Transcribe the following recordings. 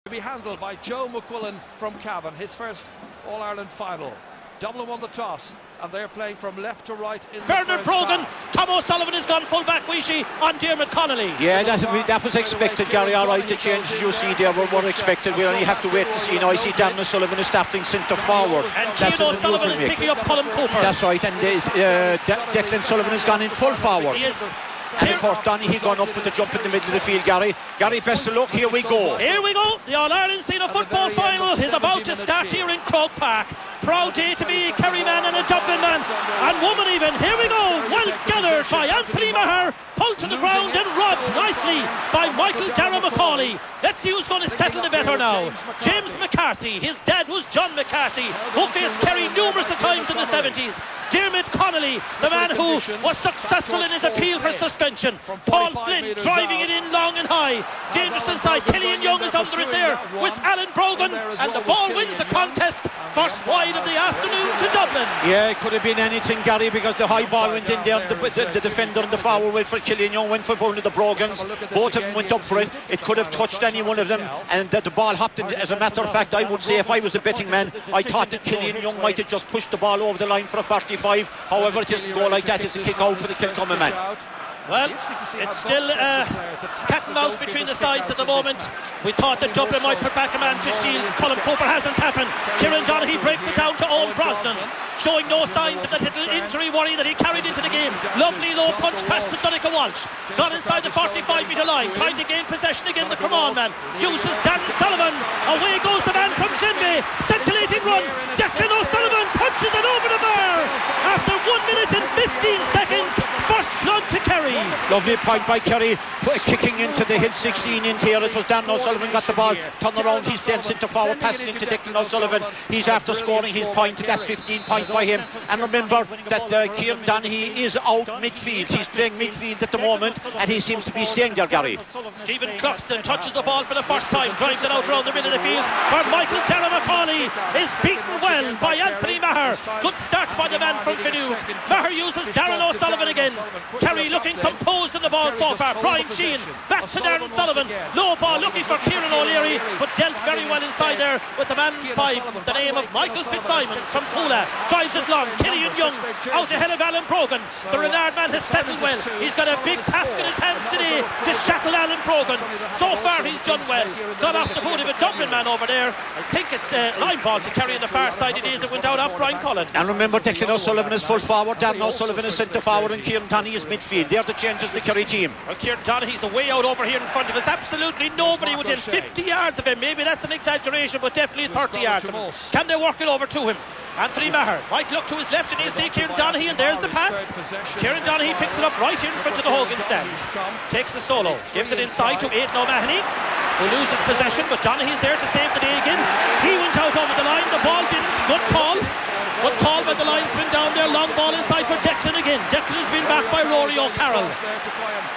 To be handled by Joe McQuillan from Cavan, his first All-Ireland final. Dublin won the toss, and they're playing from left to right in Bernard Brogan, Tom O'Sullivan has gone full back Wishy on Dermot Connolly. Yeah, that was expected, Gary. All right, the changes you see there were expected. We only have to wait and see. Now I see Darren O'Sullivan is starting centre forward. And Cian O'Sullivan is picking up Colm Cooper. That's right, and Declan Sullivan has gone in full forward. He is. And of course Donaghy gone up for the jump in the middle of the field, Gary. Gary, best of luck, here we go. Here we go, the All-Ireland Senior Football Final is about to start here in Croke Park. Proud day to be a Kerry man and a Dublin man, and woman even. Here we go, well gathered by Anthony Maher, pulled to the ground and robbed nicely by Michael Darragh Macaulay. Let's see who's going to settle the better now. James McCarthy, his dad was John McCarthy, who faced Kerry numerous times in the 70s. Dermot Connolly, the man who was successful in his appeal for suspension. Paul Flynn driving it in long and high. Dangerous inside. Killian Young is under it there with Alan Brogan, and the ball wins the contest. First wide of the afternoon to Dublin. Yeah, it could have been anything, Gary, because the high ball went in there. The defender and the forward went for Killian Young, went for one of the Brogans. Both of them went up for it. It could have touched any one of them, and the ball hopped in. As a matter of fact, I would say if I was a betting man, I thought that Killian Young might have just pushed the ball over the line for a 45. However, it doesn't go like that. It's a kick out for the Kilcommon man. Well, it's still cat and mouse between the sides at the moment. We thought that Dublin might put back a man to shield. Colm Cooper hasn't happened. Kieran Donaghy breaks it down to Owen Brosnan, showing no signs of that little injury worry that he carried into the game. Lovely low punch pass to Donncha Walsh. Got inside the 45-metre line, trying to gain possession again. The Cremon man uses Darren Sullivan. Away goes the man from Glenveigh. Scintillating run. Declan O'Sullivan punches it over the bar. After 1 minute and 15 seconds, first blood to Kerry. Lovely point by Kerry, kicking into the hit 16 in here. It was Darren O'Sullivan got the ball, turned around, he's then centre forward, passing into Declan O'Sullivan. He's after scoring his point. That's 15 points by him. And remember that Kieran Donaghy is out midfield. He's playing midfield at the moment, and he seems to be staying there, Gary. Stephen Cluxton touches the ball for the first time, drives it out around the middle of the field, where Michael Darragh Macaulay is beaten well by Anthony Maher. Good start by the man from Finucane. Maher uses Darren O'Sullivan again. Kerry looking composed in the ball so far. Brian Sheehan back to Darren Sullivan. Low ball looking for Kieran O'Leary, but dealt very well inside there with the man by the name of Michael Fitzsimons from Coola. Drives it long. Killian Young out ahead of Alan Brogan. The Renard man has settled well. He's got a big task in his hands today to shackle Alan Brogan. So far he's done well. Got off the boot of a Dublin man over there. I think it's line ball to Kerry on the far side. It is. It went out off Brian Cullen. And remember, Declan O'Sullivan is full forward, Darren O'Sullivan is centre forward, and Kieran Donaghy is midfield. They're the changes in the Kerry team. Well, Kieran Donaghy's away out over here in front of us. Absolutely nobody within 50 yards of him. Maybe that's an exaggeration, but definitely 30 yards of him. Can they work it over to him? Anthony Maher might look to his left, and you see Kieran Donaghy, and there's the pass. Kieran Donaghy picks it up right in front of the Hogan stand. Takes the solo, gives it inside to Aidan O'Mahony, who loses possession, but Donaghy's there to save the day again. He went out over the line, the ball didn't. Good call. Good call by the linesman down there. Long ball inside for Declan again. Declan has been backed by Rory O'Carroll.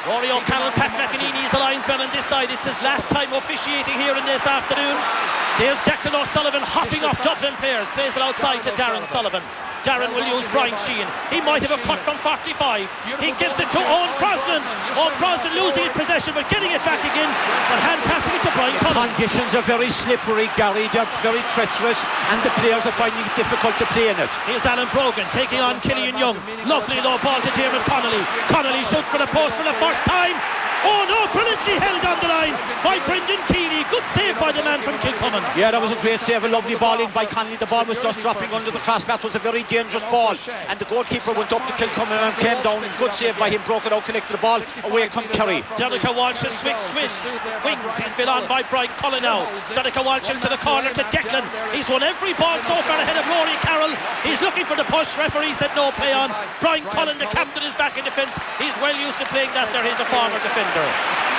Rory O'Carroll, Pat McEnany is the linesman on this side. It's his last time officiating here in this afternoon. There's Declan O'Sullivan hopping off Dublin players. Plays it outside to Darren Sullivan. Darren will use Brian Sheehan. He might have a cut from 45. He gives it to Owen Brosnan. Owen Brosnan losing in possession but getting it back again, but hand passing it to Brian Cullen. Conditions are very slippery, Gary. They're very treacherous, and the players are finding it difficult to play in it. Here's Alan Brogan taking on Killian Young. Lovely low ball to Dermot Connolly. Connolly shoots for the post for the first time. Oh no, brilliantly held on the line by Brendan Keeley. Good save by the man from Kilcommon. Yeah, that was a great save. A lovely ball in by Connolly. The ball was just dropping under the crossbar. It was a very dangerous ball, and the goalkeeper went up to Kilcommon and came down. Good save by him, broke it out, connected the ball. Away come Kerry. Donncha Walsh has swings. He's been on by Brian Cullen now. Donncha Walsh into the corner to Declan. He's won every ball so far ahead of Rory Carroll. He's looking for the push. Referee said no play on. Brian Cullen, the captain, is back in defence. He's well used to playing that there. He's a former defender.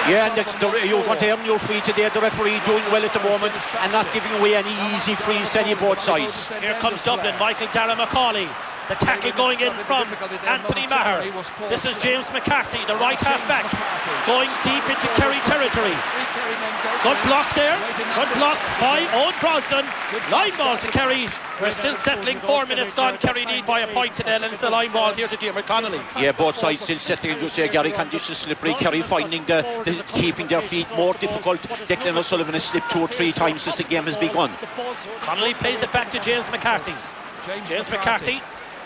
Yeah, and you want to earn your free today. The referee doing well at the moment and not giving away any easy frees to any both sides. Here comes Dublin. Michael Darragh Macaulay. The tackle going in from Anthony Maher. This is James McCarthy, the right half back, going deep into Kerry territory. Good block there. Good block by Owen Brosnan. Line ball to Kerry. We're still settling. 4 minutes gone. Kerry lead by a point to nil, and it's a line ball here to Diarmuid Connolly. Yeah, both sides still settling. As you say, Gary, conditions slippery. Kerry finding the keeping their feet more difficult. Declan O'Sullivan has slipped 2 or 3 times since the game has begun. Connolly plays it back to James McCarthy. James McCarthy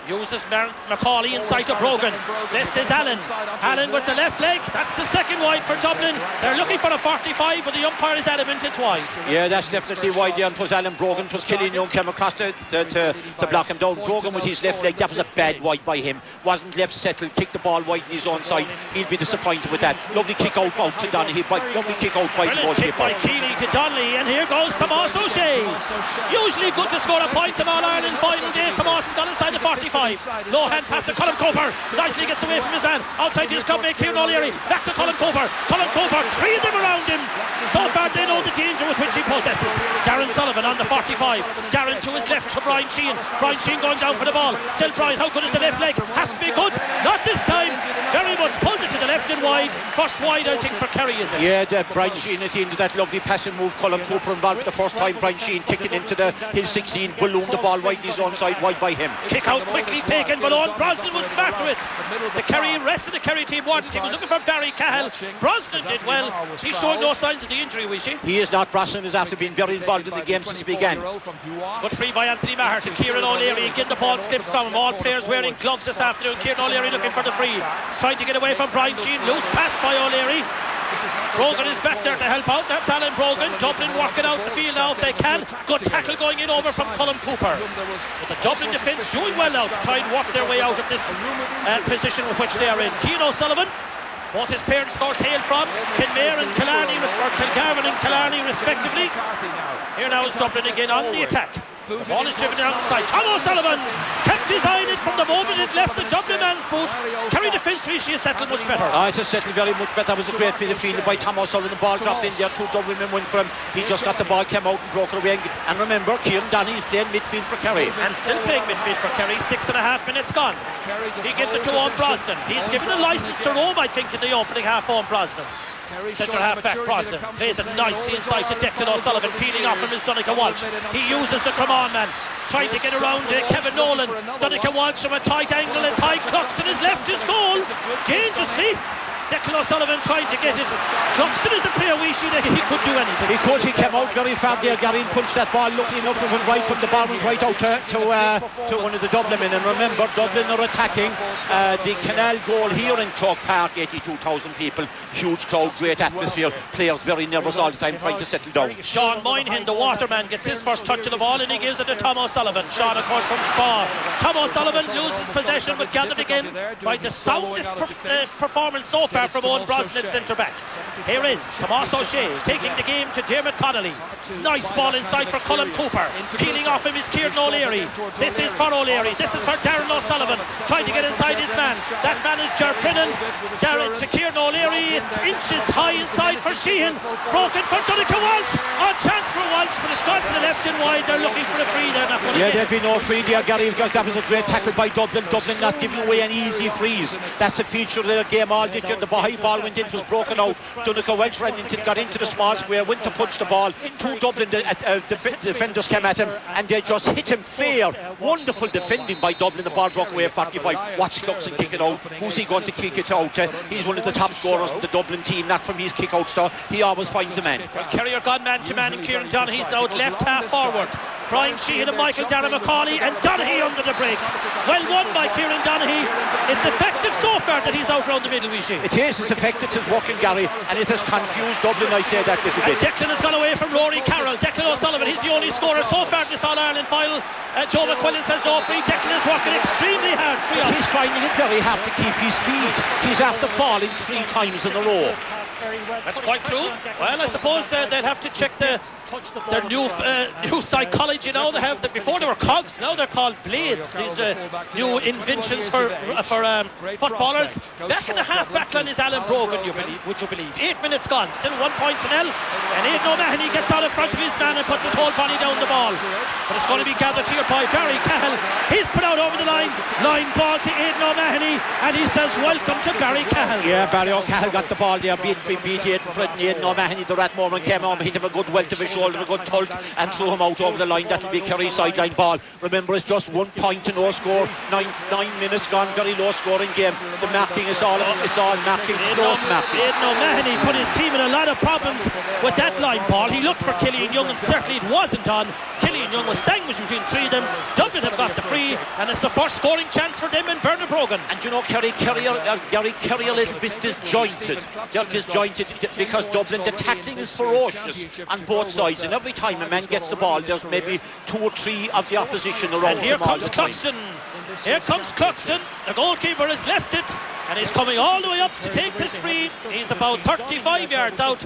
uses Macaulay inside to Brogan. This is Allen. Allen with the left leg. That's the second wide for Dublin. They're looking for a 45, but the umpire is adamant it's wide. Yeah, that's definitely wide. Yeah, it was Alan Brogan. It was Killian Young came across to block him down. Brogan with his left leg. That was a bad wide by him. Wasn't left settled. Kicked the ball wide in his own side. He'll be disappointed with that. Lovely kick out to Donaghy. Lovely kick out by the goalkeeper. Kick by Keeley to Donnelly, and here goes Tomás O'Shea. Usually good to score a point in All-Ireland final day. Tomás has gone inside the 45. Low hand pass to Colm Cooper. Nicely gets away from his man. Outside his club mate Kieran O'Leary. Back to Colm Cooper. Colm Cooper, 3 of them around him. So far they know the danger with which he possesses. Darren Sullivan on the 45. Darren to his left to Brian Sheehan. Brian Sheehan going down for the ball. Still Brian, how good is the left leg? Has to be good. Not this time. Very much pulls it to the left and wide. First wide I think for Kerry, is it? Yeah, Brian Sheehan at the end of that lovely passing move. Colm Cooper involved for the first time. Brian Sheehan kicking into the hill 16. Ballooned the ball wide in his own side, wide by him. Kick out quickly taken, but Owen Brosnan was smart to it. The rest of the Kerry team, Warden team, was looking for Barry Cahill. Brosnan did well. He's showing no signs of the injury, we see. He is not. Brosnan has after been very involved in the game since it began. Good free by Anthony Maher to Kieran O'Leary. Again the ball slips from him. All players wearing gloves this afternoon. Kieran O'Leary looking for the free. Trying to get away from Brian Sheehan. Loose pass by O'Leary. Brogan is back there to help out. That's Alan Brogan. Dublin working out the field now if they can. Good tackle going in over from Colm Cooper. But the Dublin defence doing well now to try and work their way out of this position with which they are in. Cian O'Sullivan, both his parents of course hail from Kinmare and Killarney, or Kilgarvan and Killarney respectively. Here now is Dublin again on the attack. The ball is driven down the side. Tom O'Sullivan kept his eye in it from the moment it left the Dublin man's boot. Kerry defence really settled much better. It has settled very much better. That was a great field of fielding by Tom O'Sullivan. The ball dropped in there. 2 Dublin men went for him. He just got the ball, came out and broke it away. And remember, Kieran Donaghy is playing midfield for Kerry. And still playing midfield for Kerry. 6.5 minutes gone. He gives it to Owen Brosnan. He's given a licence to roam, I think, in the opening half. Owen Brosnan. Centre half back Brosnan plays it nicely inside to Declan O'Sullivan. Peeling off from his Donncha Walsh. He uses the come on man, trying to get around Kevin Nolan. Donncha Walsh from a tight angle. It's high. Cluxton is left his goal dangerously. Declan O'Sullivan trying to get it. Cluxton is the player we see that he could do anything. He came out very far there. Gary punched that ball looking up and right from the ball went right out to one of the Dublin men. And remember, Dublin are attacking the Canal goal here in Croke Park. 82,000 people, huge crowd, great atmosphere. Players very nervous all the time trying to settle down. Sean Moynihan, the waterman, gets his first touch of the ball and he gives it to Tom O'Sullivan. Sean of course from Spa. Tom O'Sullivan loses possession but gathered again by the soundest performance so far from Owen Brosnan at centre back. Here is Tomás O'Shea taking the game to Diarmuid Connolly. Nice ball inside for Colm Cooper. Peeling off him is Kieran O'Leary. This is for O'Leary. This is for Darren O'Sullivan trying to get inside his man. That man is Ger Brennan. Darren to Kieran O'Leary. It's inches high inside for Sheehan. Broken for Donncha Walsh. On chance for Walsh, but it's gone to the left and wide. They're looking for a free. They're not going to get there'll be no free there, Gary, because that was a great tackle by Dublin. Dublin not giving away an easy freeze. That's a feature of their game all this year. The high ball went in, it was broken out. Donncha Walsh got into the small square, went to punch the ball. 2 Dublin defenders came at him and they just hit him fair. Wonderful defending by Dublin. The ball broke away 45. Watch Cluxton kick it out. Who's he going to kick it out? He's one of the top scorers in the Dublin team, not from his kick out stuff. He always finds a man. Well, Kerry are gone man to man and Kieran Donaghy's now at left half forward. Brian Sheehan and Michael Darragh Macaulay and Donaghy under the break. Well won by Kieran Donaghy. It's effective so far that he's out round the middle, we see. It is, it's effective, it's working, Gary, and it has confused Dublin, I say that little bit. Declan has gone away from Rory Carroll. Declan O'Sullivan, he's the only scorer so far this All-Ireland final. Joe McQuillan says no free. Declan is working extremely hard. He's finding it very hard to keep his feet. He's after falling 3 times in a row. That's quite true. Well, I suppose they'll have to check their new psychology now. They have that before they were cogs, now they're called blades. These new inventions for footballers. Back in the half-back line is Alan Brogan, would you believe? 8 minutes gone, still 1 point to nil. And Aidan O'Mahony gets out in front of his man and puts his whole body down the ball. But it's going to be gathered here by Barry Cahill. He's put out over the line ball to Aidan O'Mahony, and he says welcome to Barry Cahill. Yeah, Barry O'Cahill got the ball there, beat Aidan Fred, and Aidan O'Mahony the rat moment came on, hit him a good welt of his shoulder, a good tult, and threw him out over the line. That'll be Kerry's sideline ball. Remember, it's just 1 point to no score, 9 minutes gone, very low scoring game. The marking is all marking, close marking. Aidan O'Mahony put his team in a lot of problems with that line ball. He looked for Killian Young, and certainly it wasn't on. Killian Young was sandwiched between three of them. Dublin have got the free, and it's the first scoring chance for them and Bernard Brogan. And you know, Kerry a little bit disjointed. They're disjointed because Dublin, the tackling is ferocious on both sides, and every time a man gets the ball, there's maybe 2 or 3 of the opposition around. And here comes Cluxton. Here comes Cluxton. The goalkeeper has left it, and he's coming all the way up to take this free. He's about 35 yards out.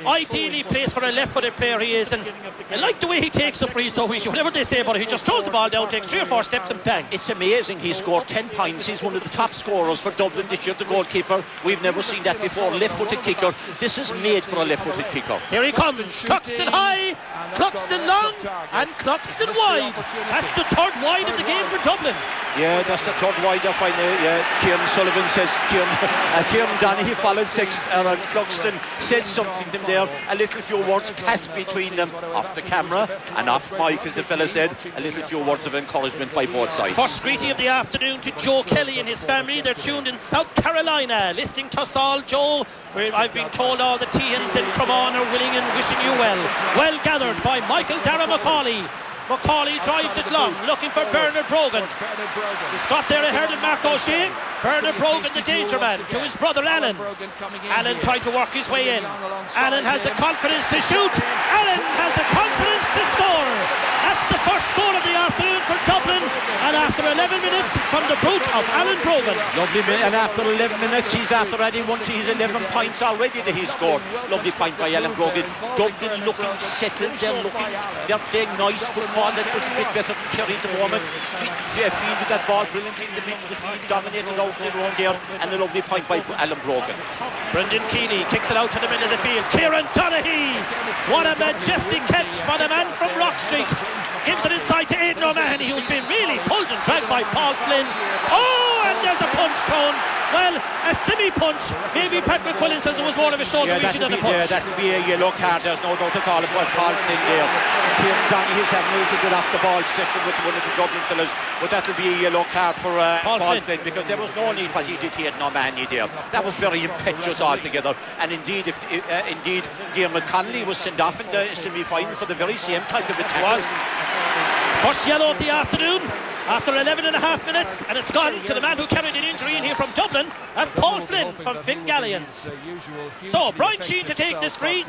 Ideally placed for a left-footed player he is, and I like the way he takes the frees, though. Whatever they say about it, he just throws the ball down, takes 3 or 4 steps and bang. It's amazing. He scored 10 points. He's one of the top scorers for Dublin this year, the goalkeeper. We've never seen that before. Left-footed kicker. This is made for a left-footed kicker. Here he comes. Cluxton high, Cluxton long, and Cluxton wide. That's the 3rd wide of the game for Dublin. Yeah, that's the 3rd wide there finally. Yeah, Kieran Sullivan says, Kieran Donaghy followed 6th, and Cluxton said something to them there. A little few words passed between them, off the camera and off mic, as the fella said. A little few words of encouragement by both sides. First greeting of the afternoon to Joe Kelly and his family. They're tuned in South Carolina, listening to us all. Joe, I've been told all the Tians in Cremon are willing and wishing you well. Well gathered by Michael Dara McCauley. McCauley drives it long, looking for Bernard Brogan. He's got there ahead of Mark O'Shea. Bernard Brogan, the danger man, to his brother Alan. Alan tried to work his way in. Alan has the confidence to shoot. Alan has the confidence to score. That's the first score of the afternoon for Dublin, and after 11 minutes it's from the boot of Alan Brogan. Lovely, and after 11 minutes he's after adding 1 to his 11 points already that he scored. Lovely point by Alan Brogan. Dublin looking settled, they're playing nice football, a little bit better than Kerry at the moment. Feeded that ball brilliantly in the middle of the field, dominated out in the run there, and a lovely point by Alan Brogan. Brendan Keeley kicks it out to the middle of the field. Kieran Donaghy, what a majestic catch by the man from Rock Street. Gives it inside to Aidan O'Mahony, who's been really pulled and dragged by Paul Flynn. Oh, and there's a punch thrown. Well, a semi-punch. Maybe Pat McQuillan says it was more of a shoulder issue than a punch. Yeah, that'll be a yellow card, there's no doubt at all about Paul Flynn there. Kieran Donaghy's having a little bit off the ball session with one of the Dublin fellas, but that'll be a yellow card for Paul Flynn, because there was no need what he did to Aidan O'Mahony there. That was very impetuous altogether, and indeed, indeed, Diarmuid Connolly was sent off in the semi-final for the very same type of attack. First yellow of the afternoon after 11 and a half minutes, and it's gone to the man who carried an injury in here from Dublin. That's Paul Flynn from Finn Galleons. So Brian Sheehan to take this free.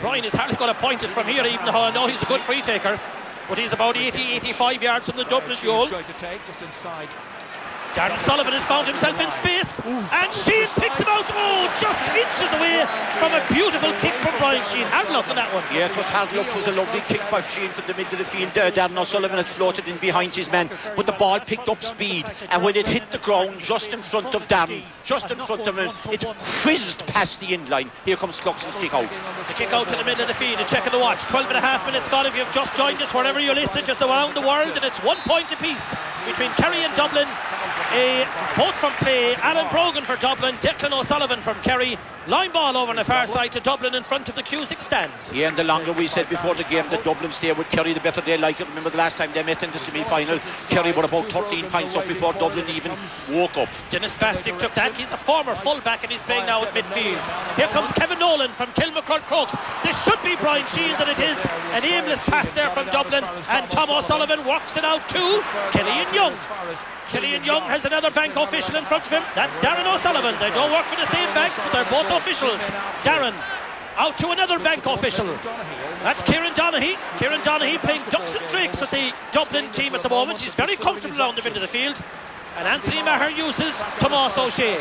Brian is hardly going to point it from here, even though I know he's a good free taker, but he's about 80-85 yards from the Dublin goal. Darren Sullivan has found himself in space, and Sheehan picks him out. Oh, just inches away from a beautiful kick from Brian Sheehan. Hard luck on that one. Yeah, it was hard luck. It was a lovely kick by Sheehan from the middle of the field. Darren O'Sullivan had floated in behind his man, but the ball picked up speed, and when it hit the ground just in front of Darren, just in front of him, it whizzed past the end line. Here comes Cluxton's kick out. The kick out to the middle of the field, and checking the watch. 12 and a half minutes gone if you've just joined us, wherever you're listening, just around the world, and it's 1 point apiece between Kerry and Dublin. Both from play, Alan Brogan for Dublin, Declan O'Sullivan from Kerry. Line ball over on the far side to Dublin in front of the Cusick stand. Yeah, and the longer we said before the game that Dublin stay with Kerry, the better they like it. Remember the last time they met in the semi-final, Kerry were about 13 points up before Dublin even woke up. Dennis Bastic took that. He's a former full-back and he's playing now at midfield. Here comes Kevin Nolan from Kilmacud Crokes. This should be Brian Sheehan, and it is an aimless pass there from Dublin, and Tom O'Sullivan works it out to Killian Young. Killian Young has another bank official in front of him. That's Darren O'Sullivan. They don't work for the same bank, but they're both officials. Darren out to another bank official. That's Kieran Donaghy. Kieran Donaghy playing ducks and drakes with the Dublin team at the moment. He's very comfortable around the middle of the field. And Anthony Maher uses Tomás O'Shea.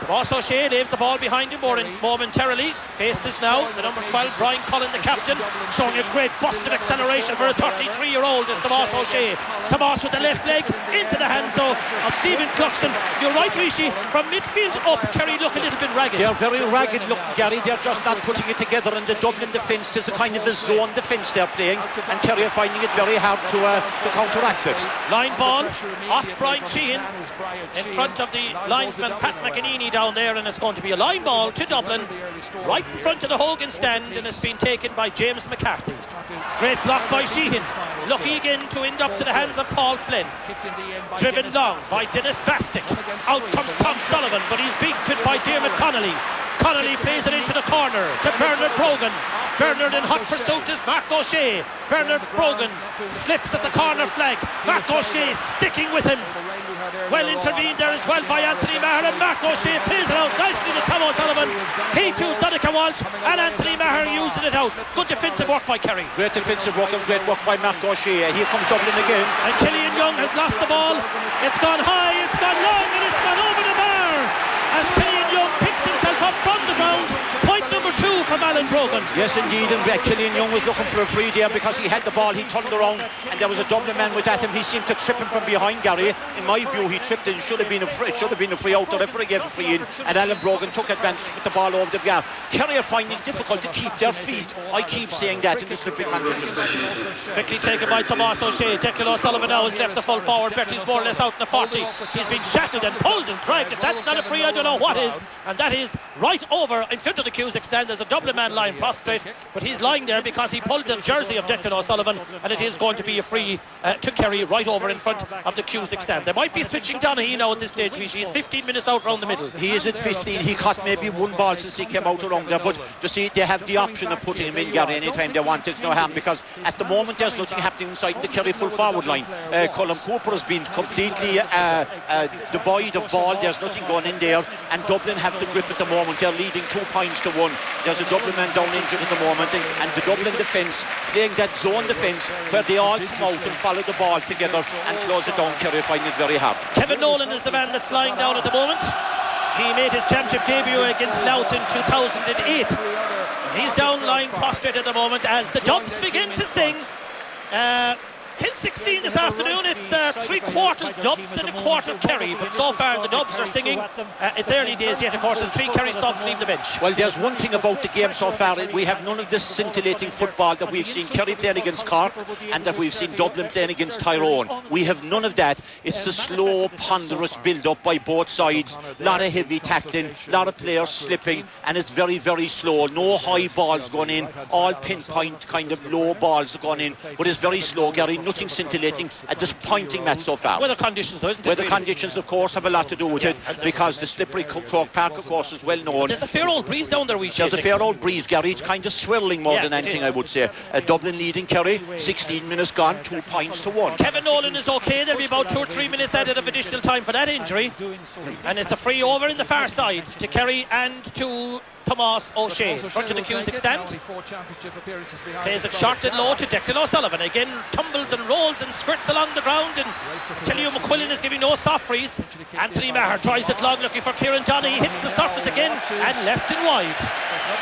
Tomás O'Shea leaves the ball behind him momentarily. Faces now the number 12, Brian Cullen, the captain, showing a great burst of acceleration for a 33-year-old is Tomás O'Shea. Tomás with the left leg into the hands though of Stephen Cluxton. You're right, Rishi, from midfield up, Kerry look a little bit ragged. They're very ragged looking, Gary. They're just not putting it together, and the Dublin defence is a kind of a zone defence they're playing, and Kerry are finding it very hard to counteract it. Line ball off Brian Sheehan in front of the linesman Pat McEnany down there, and it's going to be a line ball to Dublin right in front of the Hogan stand, and it's been taken by James McCarthy. Great block by Sheehan, lucky again to end up to the hands of Paul Flynn. Driven long by Dennis Bastick. Out comes Tom Sullivan, but he's beaten by Dermot Connolly. Connolly plays it into the corner to Bernard Brogan. Bernard in hot pursuit is Mark O'Shea. Bernard Brogan slips at the corner flag. Mark O'Shea sticking with him. Well intervened there as well by Anthony Maher, and Mark O'Shea plays it out nicely to Tom O'Sullivan. He too, Donica Walsh, and Anthony Maher using it out. Good defensive work by Kerry. Great defensive work and great work by Mark O'Shea. Here comes Dublin again. And Killian Young has lost the ball. It's gone high, it's gone long, and it's gone over the bar as Killian Young picks himself up from the ground. Point number 2 from Alan Brogan. Yes indeed, and Killian Young was looking for a free there because he had the ball. He turned around and there was a Dublin man with at him. He seemed to trip him from behind, Gary. In my view, he tripped and it should have been a free out. The referee gave a free in, and Alan Brogan took advantage with the ball over the gap. Kerry are finding it difficult to keep their feet. I keep saying that in the slipping managers. Quickly taken by Tomás O'Shea. Declan O'Sullivan now has left the full forward. Bertie's more or less out in the 40. He's been shackled and pulled and dragged. If that's not a free, I don't know what is. And that is right over in front of the Cusack stand. There's a Dublin man lying prostrate, but he's lying there because he pulled the jersey of Declan O'Sullivan, and it is going to be a free to Kerry right over in front of the Cusack stand. They might be switching Donaghy now at this stage. He's 15 minutes out round the middle. He is at 15. He caught maybe one ball since he came out around there, but you see, they have the option of putting him in, Gary, anytime they want. It's no harm, because at the moment there's nothing happening inside the Kerry full forward line. Colm Cooper has been completely devoid of ball. There's nothing going in there, and Dublin have the grip at the moment. They're leading 2 points to 1. There's a Dublin man down injured at the moment, and the Dublin defence playing that zone defence where they all come out and follow the ball together and close it down. Kerry finding it very hard. Kevin Nolan is the man that's lying down at the moment. He made his championship debut against Louth in 2008. He's down lying prostrate at the moment as the Dubs begin to sing Hill 16 this afternoon. It's 3/4 Dubs and 1/4 Kerry, but so far the Dubs are singing. It's early days yet, of course, as 3 Kerry subs leave the bench. Well, there's one thing about the game so far. We have none of this scintillating football that we've seen Kerry playing against Cork and that we've seen Dublin playing against Tyrone. We have none of that. It's a slow, ponderous build-up by both sides. A lot of heavy tackling, a lot of players slipping, and it's very, very slow. No high balls going in, all pinpoint kind of low balls going in, but it's very slow, Gary. Nothing scintillating, a disappointing match so far. Weather conditions though, isn't it? Weather conditions, of course, have a lot to do with it, because the slippery Croke Park, of course, is well known. There's a fair old breeze down there, There's a fair old breeze, Gary. It's kind of swirling more than anything, I would say. Dublin leading Kerry, 16 minutes gone, 2 points to 1. Kevin Nolan is okay. There'll be about 2 or 3 minutes added of additional time for that injury, and it's a free over in the far side to Kerry and to Tomás O'Shea. Front of the Cusack stand. Plays it short and low to Declan O'Sullivan. Again tumbles and rolls and squirts along the ground, and I tell you, McQuillan is giving no soft freeze. Anthony Maher tries it long, looking for Kieran Donaghy. Hits the surface again and left and wide.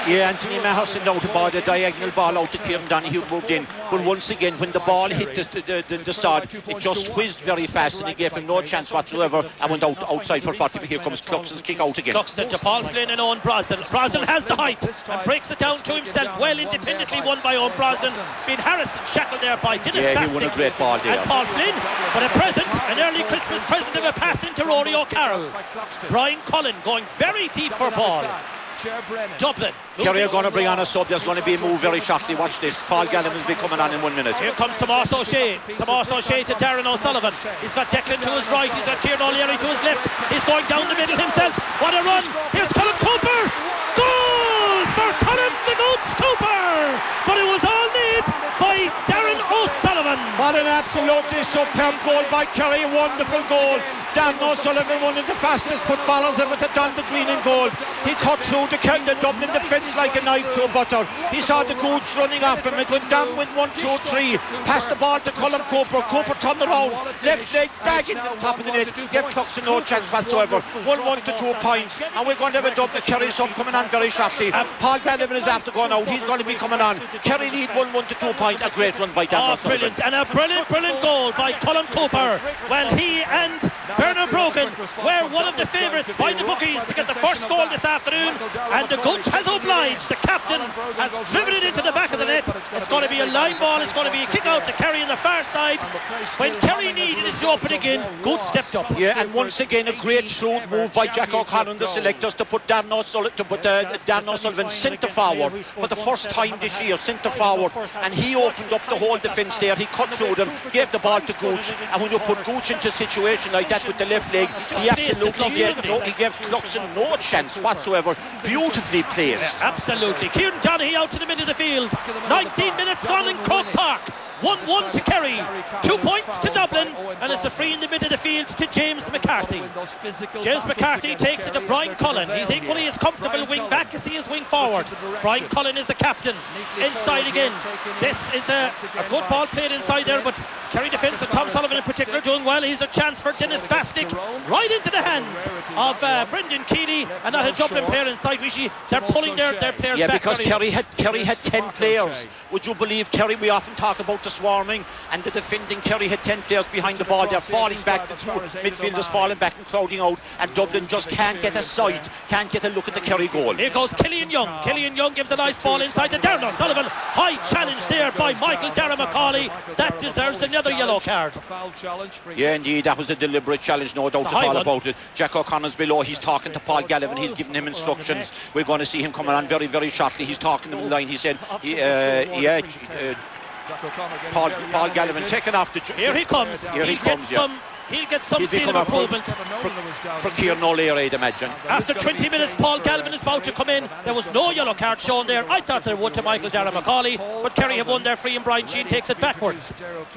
Yeah, Anthony Maher sent out about a diagonal ball out to Kieran Donaghy, who moved in. But once again, when the ball hit the sod, it just whizzed very fast, and he gave him no chance whatsoever and went outside for 40. But here comes Cluxton's kick out again. Cluxton to Paul Flynn and Owen Brosnan. Brosnan has the height and breaks it down to himself. Well independently won by Owen Brosnan. Being harassed and shackled there by Dennis Bastick. He won a great ball there. And Paul Flynn. But a present, an early Christmas present of a pass into Rory O'Carroll. Brian Cullen going very deep for ball. Dublin. Kerry are going to bring on a sub. There's going to be a move very shortly. Watch this. Paul Gallen will be coming on in 1 minute. Here comes Tomás O'Shea. Tomás O'Shea to Darren O'Sullivan. He's got Declan to his right. He's got Kieran O'Leary to his left. He's going down the middle himself. What a run. Here's Colm Cooper. Goal for Colm the Goats Cooper. But it was all made by Darren O'Sullivan. What an absolutely superb goal by Kerry. Wonderful goal. Dan O'Sullivan, one of the fastest footballers ever to don the green and gold. He cut through the Dublin defence like a knife through butter. He saw the goods running off him. It went down with 1, 2, 3. Passed the ball to Colin Cooper. Cooper turned around, left leg back into the top of the net. Gave Cluxon no chance whatsoever. 1-1 to 2 points. And we're going to have a Dublin Kerry sub coming on very shortly. Paul Gallivan is after going out. He's going to be coming on. Kerry lead 1-1 to 2 points. A great run by Dan O'Sullivan. Brilliant. And a brilliant goal by Colin Cooper. Well, he and Bernard Brogan were one of the favourites by the bookies to get the first goal this afternoon, and the coach has obliged. The captain has driven it into the back of the net. It's going to be a line ball. It's going to be a kick out to Kerry on the far side. When Kerry needed it to open again, Good stepped up. Yeah, and once again a great shrewd move by Jack O'Connor and the selectors to put Dan O'Sullivan centre forward for the first time this year, centre forward, and he opened up the whole defence there. He cut through them, gave the ball to Gooch, and when you put Gooch into a situation like that with the left leg, he absolutely gave Cluxon no chance whatsoever. Beautifully placed. Yeah, absolutely. Kieran Donaghy out to the middle of the field. 19 minutes gone in Croke Park. 1-1 to Kerry, 2 points to Dublin, and it's a free in the middle of the field to James McCarthy. James McCarthy takes it to Brian Cullen. He's equally as comfortable wing back as he is wing forward. Brian Cullen is the captain. Inside again. This is a good ball played inside there, but Kerry defence and Tom Sullivan in particular doing well. He's a chance for Dennis Bastick right into the hands of Brendan Keeley, and not a Dublin player inside. They're pulling their players back. Yeah, because Kerry had 10 players. Would you believe Kerry? We often talk about the swarming, and the defending Kerry had 10 players behind the ball. They're falling back, the two midfielders falling back and crowding out, and Dublin just can't get a sight, can't get a look at the Kerry goal. Here goes Killian Young. Killian Young gives a nice ball inside to Darren O'Sullivan. High challenge there by Michael Darragh Macaulay. That deserves another yellow card. Yeah, indeed, that was a deliberate challenge, no doubt at all about it. Jack O'Connor's below, he's talking to Paul Gallivan, he's giving him instructions. We're going to see him coming on very, very shortly. He's talking to the line. He said, Paul Gallivan taking off the... Here he comes. He'll get some seal of improvement for Kieran O'Leary, I'd imagine. After 20 minutes, Paul Gallivan is about to come in. There was no yellow card shown there. I thought there would to Michael Darragh Macaulay, but Kerry have won their free, and Brian Sheehan takes it backwards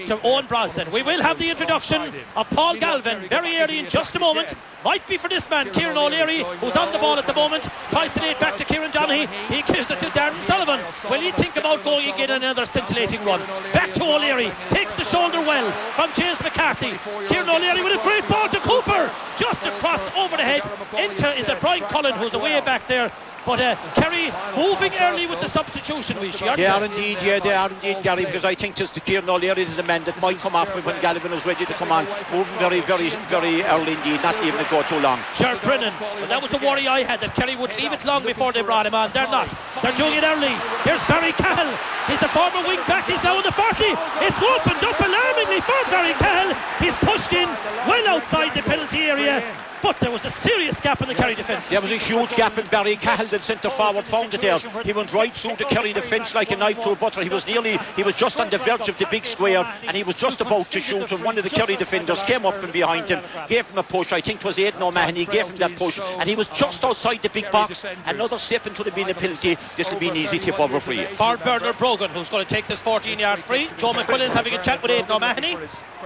to Owen Brosnan. We will have the introduction of Paul Gallivan very early in just a moment. Might be for this man, Kieran O'Leary, who's on the ball at the moment. Tries to lay it back to Kieran Donaghy. He gives it to Darren Sullivan. Will he think about going again another scintillating run? Back to O'Leary. Takes the shoulder well from James McCarthy. Kieran O'Leary with a great ball to Cooper. Just across over the head. Into is it Brian Cullen, who's away back there. But Kerry moving early with the substitution, they are indeed, Gary, because I think just Kieran O'Leary is the man that might come off when Gallivan is ready to come on, moving very, very, very early indeed, not even to go too long. Gerard Brennan, well, that was the worry I had, that Kerry would leave it long before they brought him on. They're not. They're doing it early. Here's Barry Cahill. He's a former wing back. He's now in the 40. It's opened up alarmingly for Barry Cahill. He's pushed in well outside the penalty area. But there was a serious gap in the Kerry defence. There was a huge gap in Barry Cahill, the centre forward, found it there. He went right through the Kerry defence like a knife through butter. He was just on the verge of the big square, and he was just about to shoot, and one of the Kerry defenders came up from behind him, gave him a push. I think it was Aidan O'Mahony, gave him that push, and he was just outside the big box. Another step into the being a penalty. This will be an easy tip over free. For Bernard Brogan, who's going to take this 14-yard free. Joe McQuillan's having a chat with Aidan O'Mahony.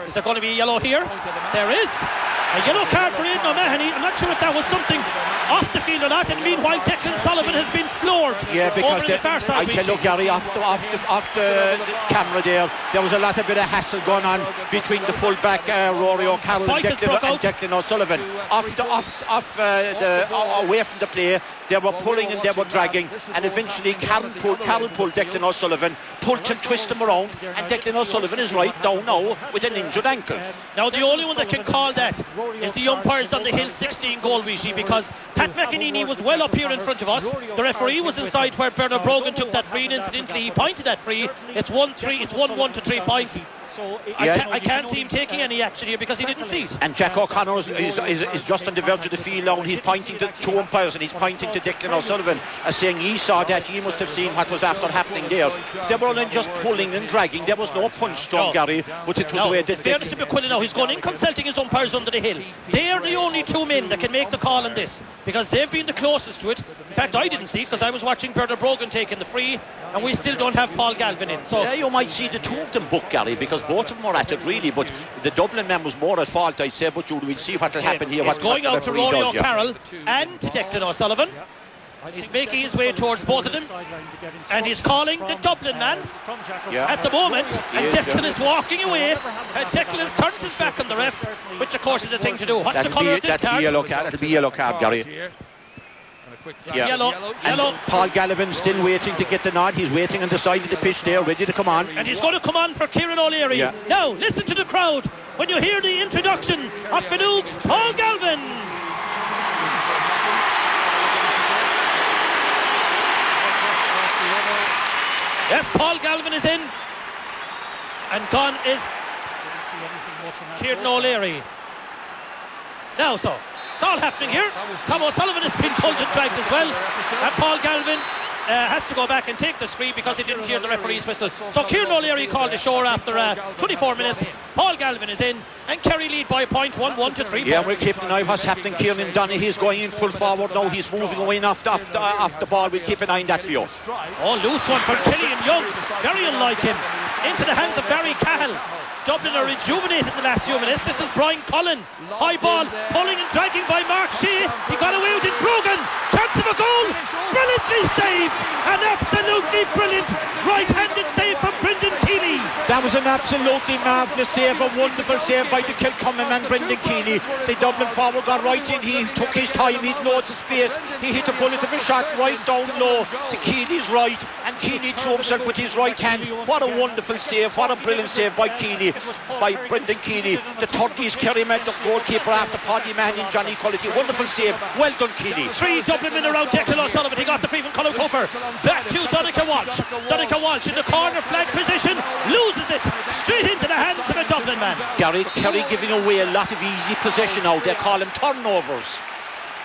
Is there going to be a yellow here? There is. A yellow card for Aidan O'Mahony. I'm not sure if that was something off the field or not, and meanwhile Declan Sullivan has been floored over the far side. I tell you, Gary, off the camera there was a lot of bit of hassle going on between the full-back Rory O'Carroll and Declan O'Sullivan. Away from the play, they were pulling and they were dragging, and eventually Carroll pulled Declan O'Sullivan, pulled and twisted him around, and Declan O'Sullivan is right down now with an injured ankle. Now the only one that can call that is the umpires on the Hill 16 goal, because Pat McEnany was well up here in front of us. The referee was inside where Bernard Brogan took that free, and incidentally he pointed that free. It's 1-1 to 3 points. I can't see him taking any action here because he didn't see it. And Jack O'Connor is just on the verge of the field now, and he's pointing to two umpires, and he's pointing to Declan O'Sullivan as saying he saw that, he must have seen what was after happening there. They were only just pulling and dragging. There was no punch thrown, Gary, but it was the way that fairness to McQuillan now, he's going in consulting his umpires under the hill. They are the only two men that can make the call on this, because they've been the closest to it. In fact, I didn't see it because I was watching Bernard Brogan taking the free, and we still don't have Paul Gallivan in. So you might see the two of them book, Gary, because defenders, both of them were at it really, but the Dublin man was more at fault, I'd say, but we'll see what will happen here. He's going out to Rory O'Carroll and to Declan O'Sullivan. He's making his way towards both of them, and he's calling the Dublin man at the moment, and Declan is walking away, and Declan has turned his back on the ref, which of course is a thing to do. What's the colour of this card? That'll be yellow card, Gary. Yellow. Paul Gallivan still waiting to get the nod. He's waiting on the side of the pitch there, ready to come on. And he's going to come on for Kieran O'Leary. Now, listen to the crowd when you hear the introduction of Finuke's Paul Galvin. Yes, Paul Galvin is in, and gone is Kieran O'Leary. Now, so it's all happening here. Tom O'Sullivan has been pulled and dragged as well, and Paul Galvin has to go back and take this free because he didn't hear the referee's whistle. So Kieran O'Leary called ashore after 24 minutes. Paul Galvin is in, and Kerry lead by a point, 1-1 to 3 points. Yeah, we're keeping an eye on what's happening. Kieran Donaghy is going in full forward now. He's moving away off the ball. We'll keep an eye on that for you. Oh, loose one from Killian Young, very unlike him, into the hands of Barry Cahill. Dublin are rejuvenated in the last few minutes. This is Brian Cullen. High ball, pulling and dragging by Mark Shea. He got away with it. Brogan, chance of a goal. Brilliantly saved. An absolutely brilliant right-handed save from Brendan Keeley. That was an absolutely marvellous save. A wonderful save by the Kilcummin man, Brendan Keeley. The Dublin forward got right in. He took his time. He had loads of space. He hit a bullet of a shot right down low to Keeley's right. And Keeley threw himself with his right hand. What a wonderful save. What a brilliant save by Keeley. By Brendan Keeley. The Turkey's Kerry man, the goalkeeper after Paddy Mann and Johnny Quality. Wonderful save. Well done, Keeley. 3 Dublin men around Declan O'Sullivan. He got the free from Colin Cooper. Back to Donncha Walsh. Donncha Walsh in the corner flag position. Loses it straight into the hands of a Dublin man. Kerry giving away a lot of easy possession out. They call them turnovers.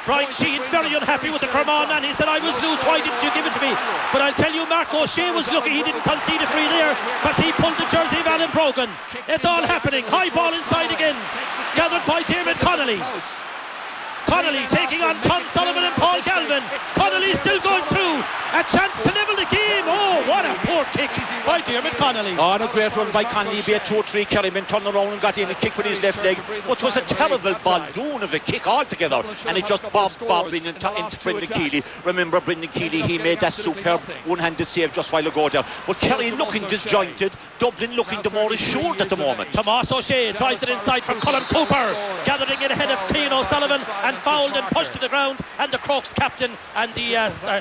Brian Sheehan very unhappy with the Kerman man. He said, I was loose, why didn't you give it to me? But I'll tell you, Mark O'Shea was lucky he didn't concede a free there, because he pulled the jersey of Alan Brogan. It's all happening. High ball inside again, gathered by Dermot Connolly. Connolly taking on Tom Sullivan and Paul Galvin. Connolly still going through. A chance to level the game. Oh, what a poor kick by Dermot Connolly. Oh, and a great run by Connolly. Be a 2-3 Kerryman turned around and got in a kick with his left leg, which was a terrible balloon of a kick altogether, and it just bobbed in into Brendan Keeley. Remember Brendan Keeley, he made that superb one-handed save just a while ago there. But Kerry looking disjointed, Dublin looking the more assured at the moment. Tomas O'Shea drives it inside from Colin Cooper, gathering it ahead of Cian O'Sullivan, and fouled and pushed to the ground. And the Crokes captain and the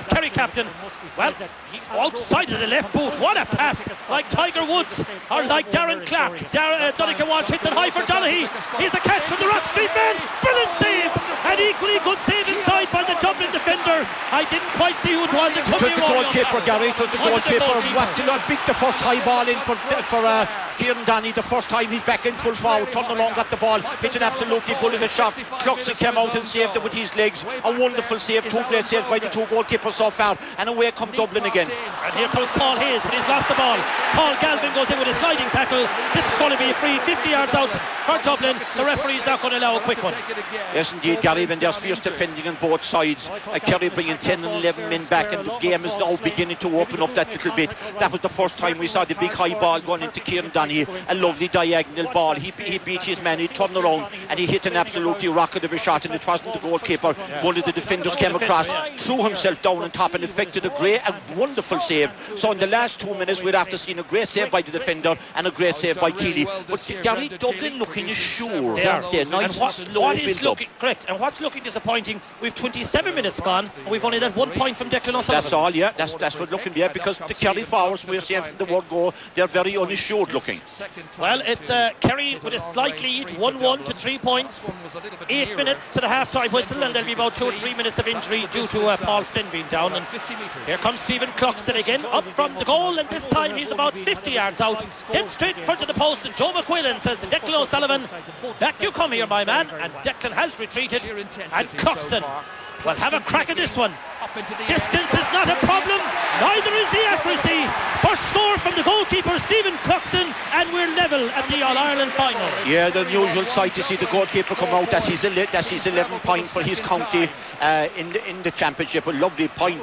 Kerry captain, well, he outside of the left boot. What a pass, like Tiger Woods or like Darren Clark. Donncha Walsh hits it high for Donaghy. Here's the catch from the Rock Street man. Brilliant save, and equally good save inside by the Dublin defender. I didn't quite see who it was. It could be the goalkeeper, Gary. It was the goalkeeper. Beat the first high ball in for Kieran Donaghy. The first time he's back in full forward, turned along, got the ball, hit an absolutely bullet shot. Cluxon came out and saved it with his legs. A wonderful save, 2 great saves by the 2 goalkeepers so far, and away come Dublin again. And here comes Paul Hayes, but he's lost the ball. Paul Galvin goes in with a sliding tackle. This is going to be a free 50 yards out for Dublin. The referee's not going to allow a quick one. Yes indeed, Gary, when there's fierce defending on both sides. Kerry bringing 10 and 11 men back, and the game is now beginning to open up that little bit. That was the first time we saw the big high ball going into Kieran Donaghy. A lovely diagonal ball. He beat his man, he turned around and he hit an absolutely rocket of a shot, and it wasn't the goalkeeper. One of the defenders came across, threw himself down on top and effected a wonderful save. So in the last 2 minutes we'd have to see a great save by the defender and a great save by Keeley. But Gary, Dublin looking assured. They're nice and slow. What is looking correct, and what's looking disappointing, we've 27 minutes gone and we've only had 1 point from Declan O'Sullivan. That's all, yeah. That's what looking, yeah, because the Kerry forwards, we're saying from the word go, they're very unassured looking. Well, it's Kerry with a slight lead, 1-1 to 3 points. 8 minutes to the half-time whistle, and there'll be about 2 or 3 minutes of injury due to Paul Flynn being down. And here comes Stephen Cluxton again, up from the goal, and this time he's about 50 yards out, dead straight in front of the post, and Joe McQuillan says to Declan O'Sullivan, back you come here, my man. And Declan has retreated, and Cluxton will have a crack at this one. Distance is not a problem, neither is the accuracy. First score from the goalkeeper Stephen Cluxton, and we're level at the All-Ireland final. Yeah, the unusual sight to see the goalkeeper come out. That's his 11th point for his county in the championship. A lovely point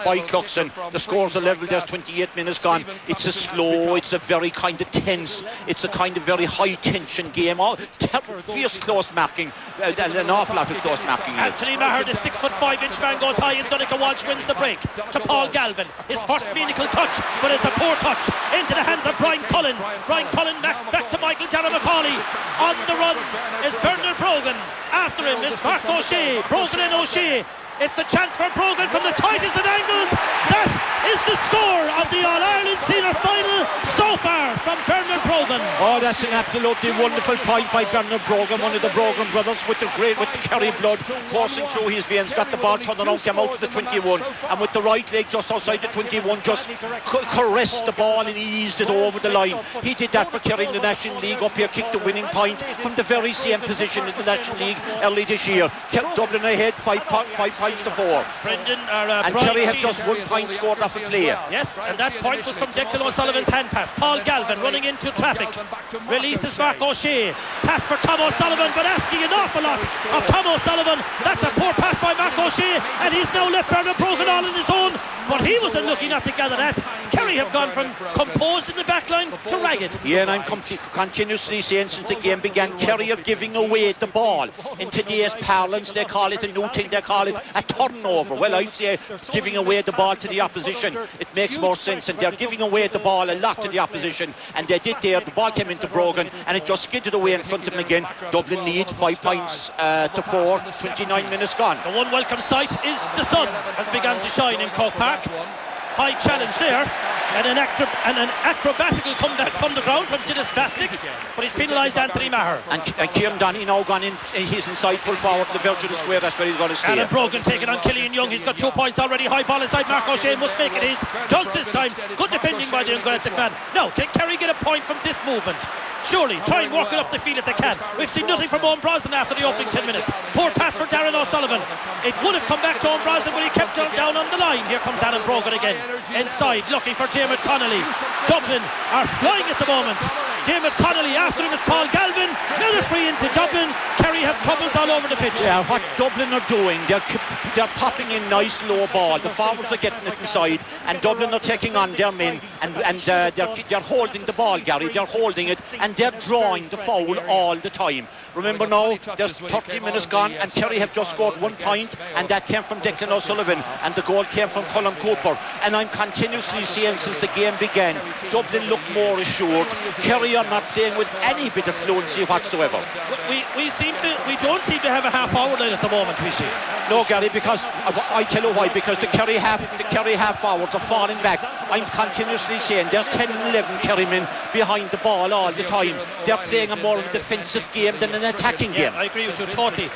by Cluxton. The scores are level. There's 28 minutes gone. It's a slow, it's a very kind of tense, it's a kind of very high tension game. Fierce close marking, and an awful lot of close marking. Anthony Maher, the 6'5" man, goes high, and Donncha Walsh wins the break to Paul Galvin. His first meaningful touch, but it's a poor touch into the hands of Brian Cullen. Brian Cullen back to Michael Darragh McCauley. On the run is Bernard Brogan. After him is Mark O'Shea. Brogan and O'Shea. It's the chance for Brogan from the tightest of angles. That is the score of the All-Ireland Senior Final so far from Bernard Brogan. Oh, that's an absolutely wonderful point by Bernard Brogan, one of the Brogan brothers with the Kerry blood coursing through his veins. Got the ball turned around, came out to the 21, and with the right leg just outside the 21, just caressed the ball and eased it over the line. He did that for Kerry in the National League up here, kicked the winning point from the very same position in the National League early this year. Kept Dublin ahead 5 points to 4. And Kerry have just 1 point scored off a play. Yes, and that point was from Declan O'Sullivan's hand pass. Paul Galvin running into traffic, releases Mark O'Shea. Pass for Tom O'Sullivan, but asking an awful lot of Tom O'Sullivan. That's a poor pass by Mark O'Shea, and he's now left Bernard Brogan all on his own. But he wasn't lucky enough to gather that. Kerry have gone from composed in the back line to ragged. Yeah, and I'm continuously saying since the game began, Kerry are giving away the ball. In today's parlance, they call it a new thing, they call it a turnover. Well, I'd say giving away the ball to the opposition. It makes more sense, and they're giving away the ball a lot to the opposition, and they did there. The ball came into Brogan, and it just skidded away in front of them again. Dublin lead 5 points to 4, 29 minutes gone. The one welcome sight is the sun has begun to shine in Croke Park. High challenge there, and an acrobatical comeback from the ground from Dennis Vastic, but he's penalised Anthony Maher. And Kieran Donny now gone in, he's inside full forward to the verge of the square. That's where he's going to stay. Alan Brogan taking on Killian Young. He's got 2 points already. High ball inside. Mark O'Shea must make it his. Does this time. Good defending by the Ungaric man. Now, can Kerry get a point from this movement? Surely, try and work it up the field if they can. We've seen nothing from Owen Brosnan after the opening 10 minutes. Poor pass for Darren O'Sullivan. It would have come back to Owen Brosnan, but he kept down on the line. Here comes Alan Brogan again. Inside, looking for Diarmuid Connolly. Dublin are flying at the moment. Diarmuid Connolly, after him is Paul Galvin. Another free into Dublin. Kerry have troubles all over the pitch. Yeah, what Dublin are doing, they're popping in nice low ball. The forwards are getting it inside, and Dublin are taking on their men, and they're holding the ball, Gary. They're holding it, and they're drawing the foul all the time. Remember now, there's 30 minutes gone, and Kerry have just scored 1 point, and that came from Declan O'Sullivan, and the goal came from Colin Cooper. And I'm continuously saying since the game began, Dublin look more assured. Kerry are not playing with any bit of fluency whatsoever. We don't seem to have a half-forward line at the moment, we see. No, Gary, because I tell you why. Because the Kerry half forwards are falling back. I'm continuously saying there's 10 and 11 Kerry men behind the ball all the time. They're playing a more defensive game than an attacking game. I agree with you totally.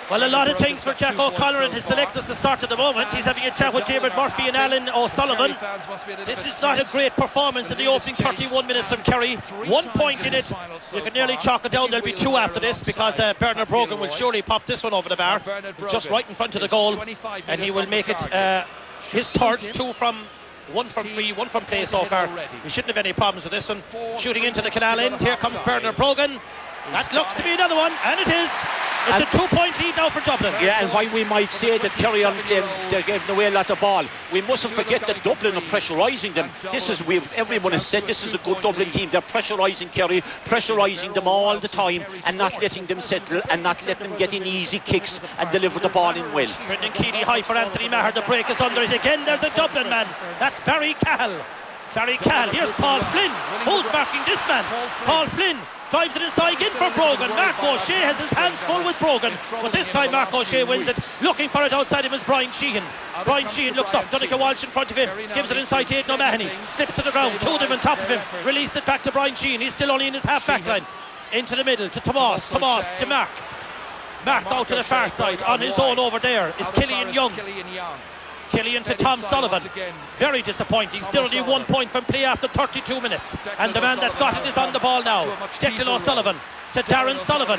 Well, a lot of things for Jack O'Connor and his selectors to start at the moment. He's having a chat with David Murphy and Alan O'Sullivan. This is not a great performance in the opening 31 minutes from Kerry. 1 point in it. You can nearly chalk it down. There'll be 2 after this, because Bernard Brogan will surely pop this one over the bar, just right in front of the goal, and he will make it his third. 1 from free, 1 from play so far. We shouldn't have any problems with this one. Shooting into the canal end. Here comes Bernard Brogan. That looks to be another one, and it is. It's a 2-point lead now for Dublin. Yeah, and while we might say that Kerry they're giving away a lot of ball, we mustn't forget that Dublin are pressurising them. Everyone has said this is a good Dublin team. They're pressurising Kerry, pressurising them all the time, and not letting them settle, and not letting them get in easy kicks and deliver the ball in well. Brendan Keeley high for Anthony Maher. The break is under it again. There's the Dublin man. That's Barry Cahill. Barry Cahill. Here's Paul Flynn. Who's marking this man? Paul Flynn drives it inside again for Brogan. Mark O'Shea has his hands full with Brogan, but this time Mark O'Shea wins it. Looking for it outside him is Brian Sheehan. Brian Sheehan looks up. Donncha Walsh in front of him, gives it inside to Aidan O'Mahony, slips to the ground, 2 of them on top of him, released it back to Brian Sheehan. He's still only in his half back line. Into the middle to Tomas to Mark out to the far side. On his own over there is Killian Young. Killian to Tom Sullivan. Very disappointing. Still only 1 point from play after 32 minutes. And the man that got it is on the ball now. Declan O'Sullivan to Darren Sullivan.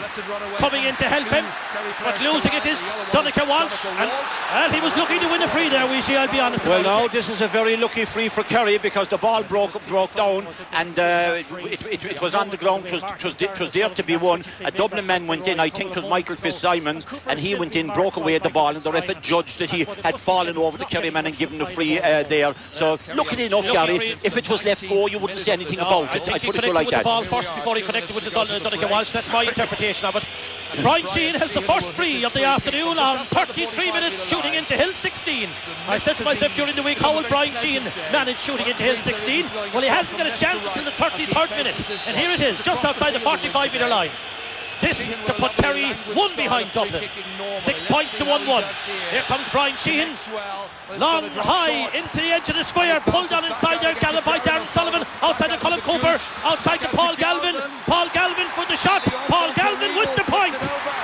Coming in to help him, but losing it is Donncha Walsh. And he was looking to win a free there, I'll be honest. Well, now this is a very lucky free for Kerry, because the ball broke down, and it was on the ground. It was there to be won. A Dublin man went in, I think it was Michael Fitzsimons, and he went in, broke away the ball, and the ref judged that he had fallen over the Kerry man and given the free there. So luckily enough, Gary, if it was left go, you wouldn't say anything about it. I put it like that. The ball first before he connected with the Donncha Walsh. That's my interpretation of it. Brian Sheehan has the first free of the afternoon on 33 minutes, shooting into Hill 16. I said to myself during the week, how will Brian Sheehan manage shooting into Hill 16? Well, he hasn't got a chance until the 33rd minute, and here it is, just outside the 45-metre line. This to put Kerry one behind Dublin. 6 points to 1-1. Here comes Brian Sheehan. Long, high, into the edge of the square. Pulled on inside there, gathered by Darren Sullivan. Outside to Colin Cooper. Outside to Paul Galvin. Paul Galvin for the shot. Paul Galvin with the point.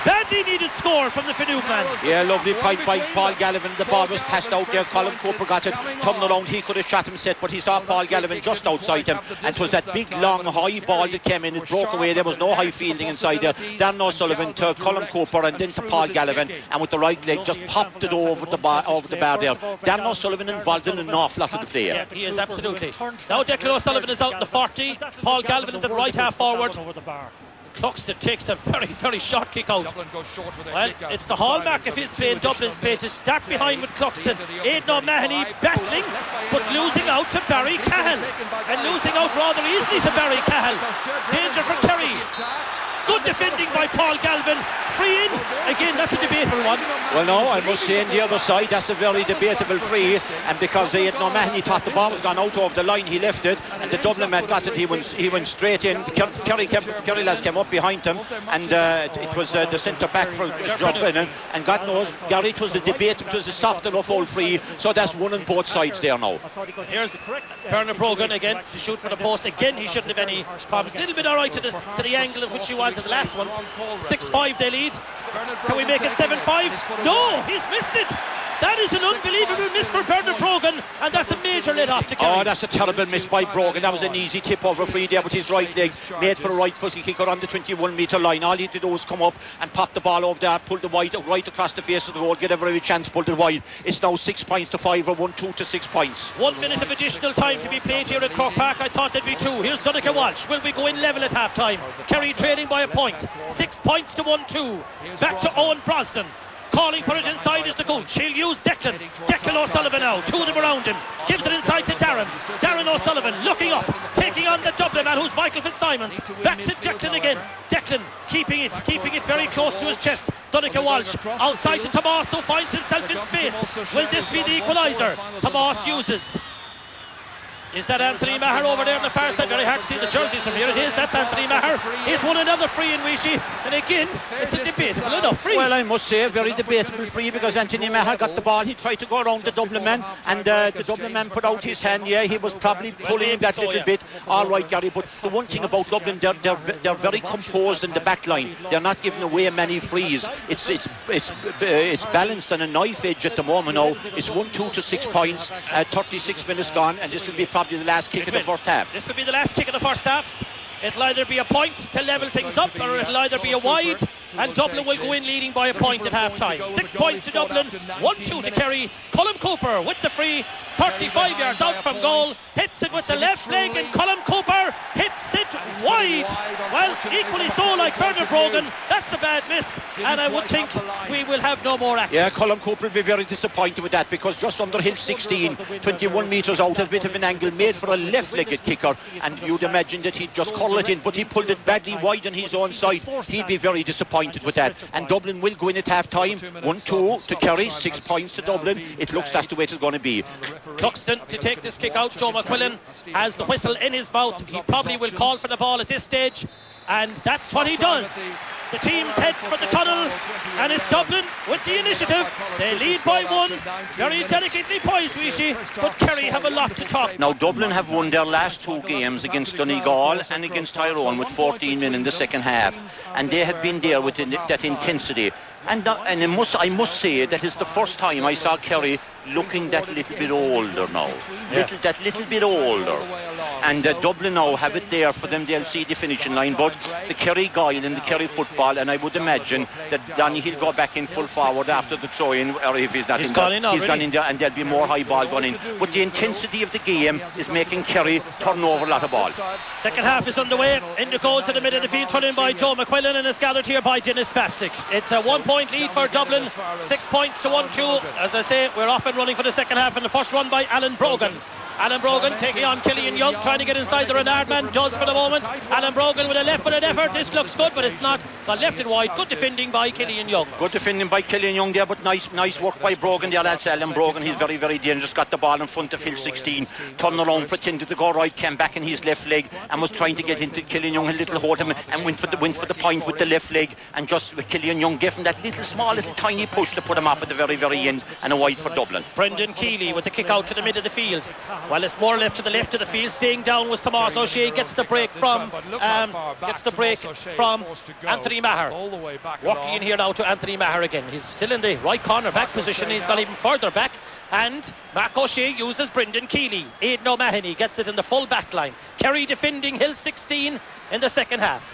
Badly needed score from the Finoon man. Yeah, lovely point by Paul Galvin. The ball was passed out there. Colin Cooper got it. Turned around. He could have shot him set, but he saw Paul Galvin just outside him. And it was that big, long, high ball that came in. It broke away. There was no high fielding inside there. Darren O'Sullivan to Colin Cooper and then to Paul Galvin, and with the right leg just popped it over the bar there. Darren O'Sullivan involved in an awful lot of the play. Yeah, he is absolutely. Now Declan O'Sullivan is out in the 40. Paul Galvin is at right half forward. Cluxton takes a very, very short kick out. Well, it's the hallmark of his play and Dublin's play to start behind with Cluxton. Aidan O'Mahony battling, but losing out to Barry Cahill. And losing out rather easily to Barry Cahill. Danger for Kerry. Good defending by Paul Galvin. Free in. Again, that's a debatable one. Well, no, I must say on the other side, that's a very debatable free. And because Aidan O'Mahony thought the ball was gone out over the line, he left it. And the Dublin man got it. He went straight in. Kerry lads came up behind him. And it was the centre back for John Brennan. And God knows, Gary, it was a debate. It was a soft enough old free. So that's one on both sides there now. Here's Bernard Brogan again to shoot for the post. Again, he shouldn't have any problems. A little bit alright to the angle at which he wanted the last one. 6-5 they lead. Can we make it 7-5? No, he's missed it. That is an unbelievable miss for Bernard Brogan, and that's a major let-off to Kerry. Oh, that's a terrible miss by Brogan. That was an easy tip over free there with his right leg, made for a right foot kicker on the 21-metre line. All he had to do was come up and pop the ball over there, pull the wide right across the face of the road, get every chance, pull it wide. It's now 6 points to 5 or 1-2 to 6 points. 1 minute of additional time to be played here at Croke Park. I thought there'd be 2. Here's Donncha Walsh. Will we go in level at half-time? Kerry trailing by a point. 6 points to 1-2. Back to Owen Brosnan. Calling for it inside is the coach. He'll use Declan O'Sullivan now. 2 of them around him. Gives it inside to Darren O'Sullivan looking up, taking on the Dublin man who's Michael Fitzsimons. Back to Declan again. Declan keeping it very close to his chest. Donncha Walsh outside to Tomas, who finds himself in space. Will this be the equaliser? Tomas uses. Is that Anthony Maher over there on the far side? Very hard to see the jerseys from here. It is. That's Anthony Maher. He's won another free in Weeshy. And again, it's a debatable enough free. Well, I must say, a very debatable free, because Anthony Maher got the ball. He tried to go around the Dublin man, and the Dublin man put out his hand. Yeah, he was probably pulling that little bit. All right, Gary. But the one thing about Dublin, they're very composed in the back line. They're not giving away many frees. It's balanced on a knife edge at the moment now. It's 1-2 to 6 points. 36 minutes gone, and this will be probably the last kick of the first half. This will be the last kick of the first half. It'll either be a point to level things up, or it'll either be a wide, and Dublin will go in leading by a point at half time. 6 points to Dublin, 1-2 to Kerry. Colin Cooper with the free, 35 yards out from goal, hits it with the left leg, and Colin Cooper hits it wide. Well, equally so like Bernard Brogan. That's a bad miss, and I would think we will have no more action. Yeah, Colin Cooper will be very disappointed with that, because just under Hill 16, 21 metres out, a bit of an angle made for a left-legged kicker, and you'd imagine that he'd just curl it in, but he pulled it badly wide on his own side. He'd be very disappointed with that, and Dublin will go in at half time. 1-2 to Kerry, 6 points to Dublin. It looks that's the way it's going to be. Cluxton to take this kick out. Joe McQuillan has the whistle in his mouth. He probably will call for the ball at this stage, and that's what he does. The teams head for the tunnel, and it's Dublin with the initiative. They lead by 1. Very delicately poised, Weeshy, but Kerry have a lot to talk. Now, Dublin have won their last 2 games against Donegal and against Tyrone with 14 men in the second half, and they have been there with that intensity. And I must say that it's the first time I saw Kerry looking that little bit older now. That little bit older. And Dublin now have it there for them. They'll see the finishing line. But the Kerry guile and the Kerry football, and I would imagine that Donny he'll go back in full forward after the throw-in, or if he's not he's in gone there, in already. he's gone in there, and there'll be more high ball going in. But the intensity of the game is making Kerry turn over a lot of ball. Second half is underway. In the goal to the middle of the field, thrown in by Joe McQuillan, and is gathered here by Dennis Bastick. It's a 1 point lead for Dublin, 6 points to 1-2. As I say, we're off and running for the second half, and the first run by Alan Brogan. Alan Brogan taking on Killian Young, trying to get inside the Renard man, does for the moment. Alan Brogan with a left-footed effort. This looks good, but it's not. Got left and wide. Good defending by Killian Young. Good defending by Killian Young there, but nice work by Brogan there. That's Alan Brogan. He's very, very dangerous. Got the ball in front of Hill 16. Turned around, pretended to go right, came back in his left leg and was trying to get into Killian Young. A little hold him and went for the point with the left leg. And just with Killian Young gave him that little tiny push to put him off at the very, very end, and a wide for Dublin. Brendan Keeley with the kick out to the middle of the field. Well, it's more left to the left of the field. Staying down was Tomas O'Shea. Gets the break from Anthony Maher. Walking in here now to Anthony Maher again. He's still in the right corner back position. He's gone even further back. And Mark O'Shea uses Brendan Keeley. Aidan O'Mahony gets it in the full back line. Kerry defending Hill 16 in the second half.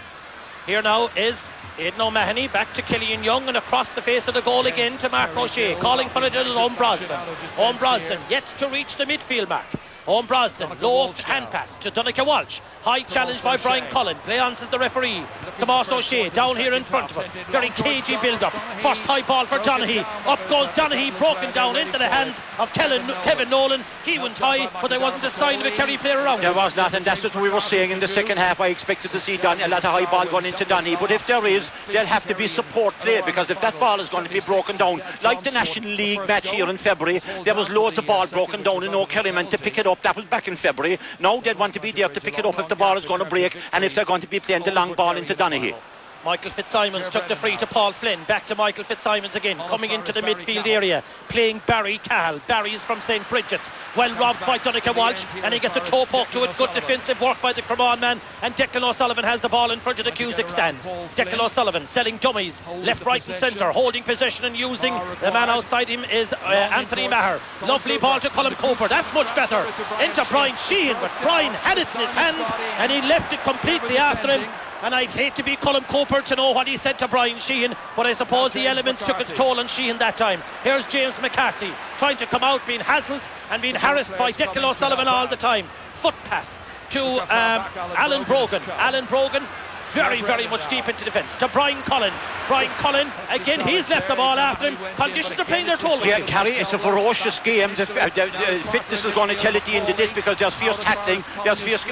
Here now is Aidan O'Mahony back to Killian Young, and across the face of the goal again to Mark O'Shea. Calling for it is Owen Brosnan. Owen Brosnan yet to reach the midfield mark. Owen Brosnan, low hand pass to Donncha Walsh. High challenge by Brian Cullen. Play on, says the referee. Tomas O'Shea down here in front of us. Very cagey build up. First high ball for Donaghy. Up goes Donaghy, broken down into the hands of Kevin Nolan. He went high, but there wasn't a sign of a Kerry player around. There was not, and that's what we were saying in the second half. I expected to see a lot of high ball going into Donaghy, but if there is, there'll have to be support there, because if that ball is going to be broken down, like the National League match here in February, there was loads of ball broken down and no Kerry man to pick it up. That was back in February. Now they'd want to be there to pick it up if the ball is going to break, and if they're going to be playing the long ball into Donaghy. Michael Fitzsimons took the free to Paul Flynn. Back to Michael Fitzsimons again, coming into the midfield area, playing Barry Cahill. Barry is from St. Bridget's. Well robbed by Donncha Walsh, and he gets a toe poke to it. Good defensive work by the Cremon man, and Declan O'Sullivan has the ball in front of the Cusack stand. Declan O'Sullivan selling dummies left, right and centre, holding possession and using the man outside him is Anthony Maher. Lovely ball to Colm Cooper. That's much better. Into Brian Sheehan, but Brian had it in his hand and he left it completely after him. And I'd hate to be Colm Cooper to know what he said to Brian Sheehan, but I suppose the elements took its toll on Sheehan that time. Here's James McCarthy trying to come out, being hassled and being harassed by Declan O'Sullivan all the time. Foot pass to Alan Brogan. Alan Brogan very, very much deep into defence to Brian Cullen. Brian Cullen, again, he's left the ball after him. Conditions are playing their toll with him. Kerry, it's a ferocious game. The fitness is going to tell at the end of it, because there's fierce tackling, there's fierce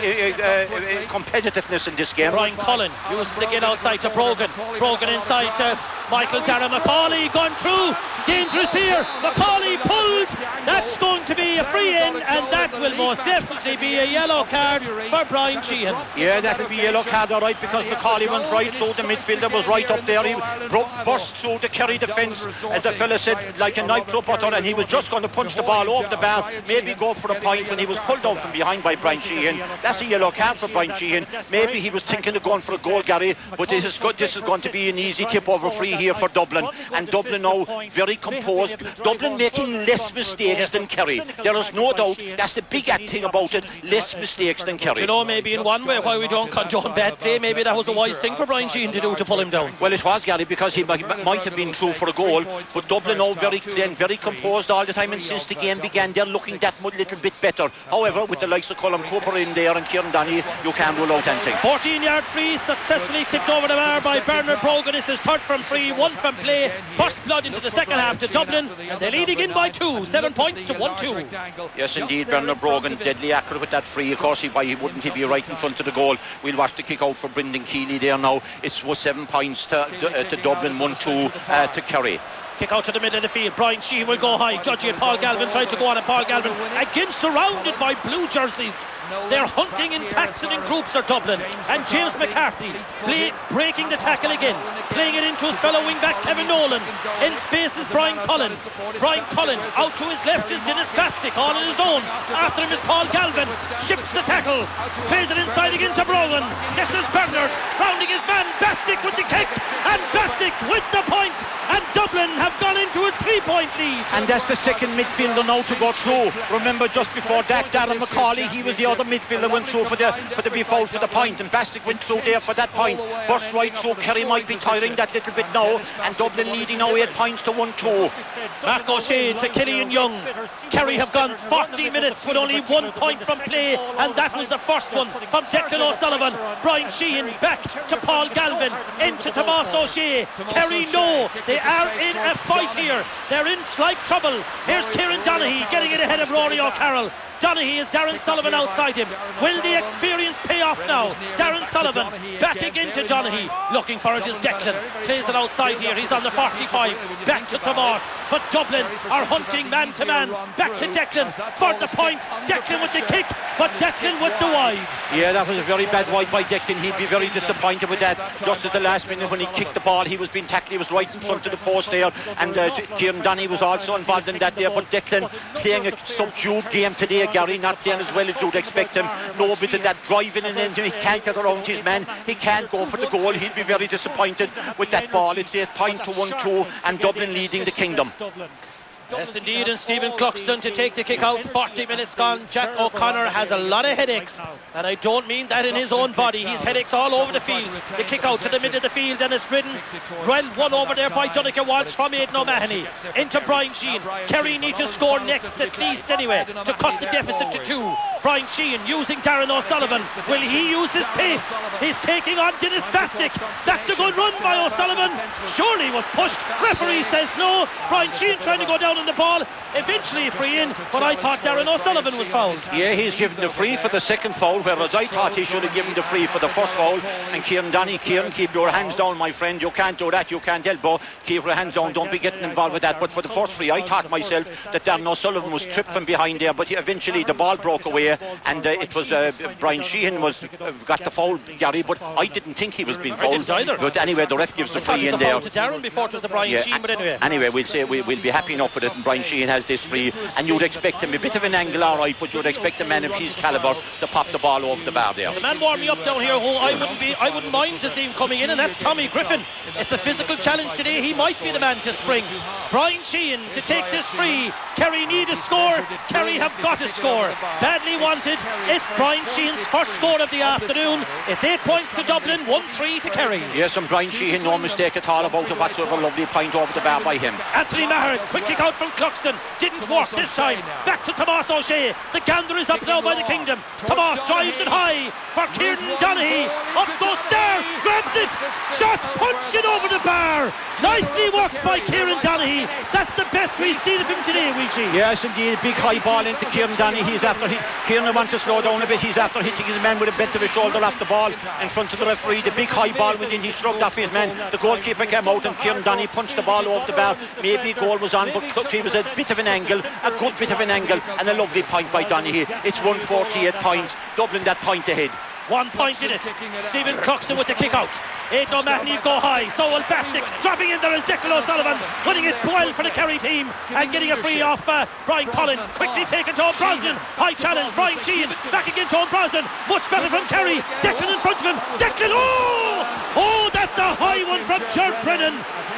competitiveness in this game. Brian Cullen uses again outside to Brogan. Brogan inside to Michael Dara. McCauley gone through. Dangerous here. McCauley pulled. That's going to be a free in, and that will most definitely be a yellow card for Brian Sheehan. Yeah, that'll be a yellow card, all right, because McCauley went right through the midfielder, was right up there. He burst through the Kerry defence, as the fella said, like a knife through butter, and he was just going to punch the ball over the bar, maybe go for a point, when he was pulled out from behind by Brian Sheehan. That's a yellow card for Brian Sheehan. Maybe he was thinking of going for a goal, Gary, but this is going to be an easy tip over free here for Dublin, and Dublin now very composed. Dublin making less mistakes than Kerry. There is no doubt. That's the big thing about it. Less mistakes than Kerry. You know, maybe in one way why we don't condone bad play, maybe that was a wise thing for Brian Sheehan to do, to pull him down. Well, it was, Gary, because he might have been through for a goal, but Dublin now very composed all the time, and since the game began they're looking that little bit better. However, with the likes of Colm Cooper in there and Kieran Donaghy, you can't rule out anything. 14-yard free successfully tipped over the bar by Bernard Brogan. This is third from free, one from play. First blood into the second half to Dublin, and they lead again by 2, 7 points to 1-2. Yes, indeed, Bernard Brogan deadly accurate with that free. Of course, why wouldn't he be right in front of the goal? We'll watch the kick out for Brendan Keeley there now. It's 7 points to Dublin, 1-2 to Kerry. Kick out to the middle of the field. Brian Sheehan will go high. Judging it. Paul Galvin tried to go on, and Paul Galvin again surrounded by blue jerseys. They're hunting in packs and in groups are Dublin. And James McCarthy breaking the tackle again, playing it into his fellow wing back Kevin Nolan. In space is Brian Cullen. Brian Cullen out to his left is Dennis Bastick, all on his own. After him is Paul Galvin. Ships the tackle. Plays it inside again to Brogan. This is Bernard rounding his man. Bastick with the kick, and Bastick with the point. And Dublin have gone into it 3-point lead. And that's the second midfielder now to go through. Remember, just before that, Darren McCauley, he was the other midfielder went through for the be fouled for the point, and Bastick went through there for that point. Burst right through. Kerry might be tiring that little bit now, and Dublin leading now 8 points to 1-2. Mark O'Shea to Killian Young. Kerry have gone 40 minutes with only 1 point from play, and that was the first one from Declan O'Sullivan. Brian Sheehan back to Paul Galvin, into Tomas O'Shea. Kerry know they are in a fight here. They're in slight trouble. Here's Kieran Donaghy getting it ahead of Rory O'Carroll. Donaghy is Darren Sullivan outside him. Will the experience pay off now? Darren Sullivan back again to Donaghy. Looking for it is Declan. Plays it outside here. He's on the 45. Back to Tomas. But Dublin are hunting man to man. Back to Declan for the point. Declan with the kick, but Declan with the wide. Yeah, that was a very bad wide by Declan. He'd be very disappointed with that. Just at the last minute when he kicked the ball, he was being tackled. He was right in front of the post there. And Kieran Donaghy was also involved in that there. But Declan playing a subdued game today. Gary not playing as well as you'd expect him. No bit of that driving in him. He can't get around his man. He can't go for the goal. He'll be very disappointed with that ball. It's 8 points to 1-2, and Dublin leading the kingdom. Yes, indeed, and Stephen Cluxton to take the kick out. 40 minutes gone. Jack O'Connor has a lot of headaches, and I don't mean that in his own body. He's headaches all over the field. The kick out to the middle of the field, and it's ridden well won over there by Donncha Walsh from Aidan O'Mahony into Brian Sheehan. Kerry need to score next at least anyway to cut the deficit to 2. Brian Sheehan using Darren O'Sullivan. Will he use his pace? He's taking on Dennis Bastick. That's a good run by O'Sullivan. Surely was pushed. Referee says no. Brian Sheehan trying to go down on the ball. Eventually a free in, but I thought Darren O'Sullivan was fouled. Yeah, he's given the free for the second foul, whereas I thought he should have given the free for the first foul. And Kieran Donaghy, Kieran, keep your hands down, my friend. You can't do that. You can't elbow. Keep your hands down. Don't be getting involved with that. But for the first free, I thought myself that Darren O'Sullivan was tripped from behind there, but eventually the ball broke away, and it was Brian Sheehan was got the foul, Gary. But I didn't think he was being fouled. I didn't either. But anyway, the ref gives the free in there. To Darren before it was the Brian Sheehan, but anyway. Anyway, we'll say we'll be happy enough with it. And Brian Sheehan has this free, and you'd expect him a bit of an angle, all right, but you'd expect a man of his calibre to pop the ball over the bar there. There's a man warming up down here who I wouldn't mind to see him coming in, and that's Tommy Griffin. It's a physical challenge today. He might be the man to spring. Brian Sheehan to take this free. Kerry need a score. Kerry have got a score. Badly wanted. It's Brian Sheehan's first score of the afternoon. It's 8 points to Dublin, 1-3 to Kerry. Yes, and Brian Sheehan, no mistake at all about it whatsoever. Lovely point over the bar by him. Anthony Maher, quick kick out from Cluxton. Didn't work this time. Back to Tomas O'Shea. The gander is up now by the Kingdom. Tomas drives it high for Kieran Donaghy. Up goes Starr, grabs it. Shot, punched it over the bar. Nicely worked by Kieran Donaghy. That's the best we've seen of him today, Weeshy. Yes, indeed. Big high ball into Kieran Donaghy. He's after Kieran wants to slow down a bit. He's after hitting his man with a bent of his shoulder off the ball in front of the referee. The big high ball went in. He shrugged off his man. The goalkeeper came out, and Kieran Donaghy punched the ball over the bar. Maybe goal was on, but he was a bit of an angle, a good bit of an angle, and a lovely point by Donaghy. It's 148 points. Dublin that point ahead. 1 point in it. Stephen Cluxton with the kick out. Aidan O'Mahony go high. So will Bastick. Dropping in there is Declan O'Sullivan. Winning it well for the Kerry team. And getting a free off Brian Cullen. Quickly taken to O'Brosnan. High challenge. Brian Sheehan. Back again to O'Brosnan. Much better from Kerry. Declan in front of him. Declan. Oh, that's a high one from Chert Brennan.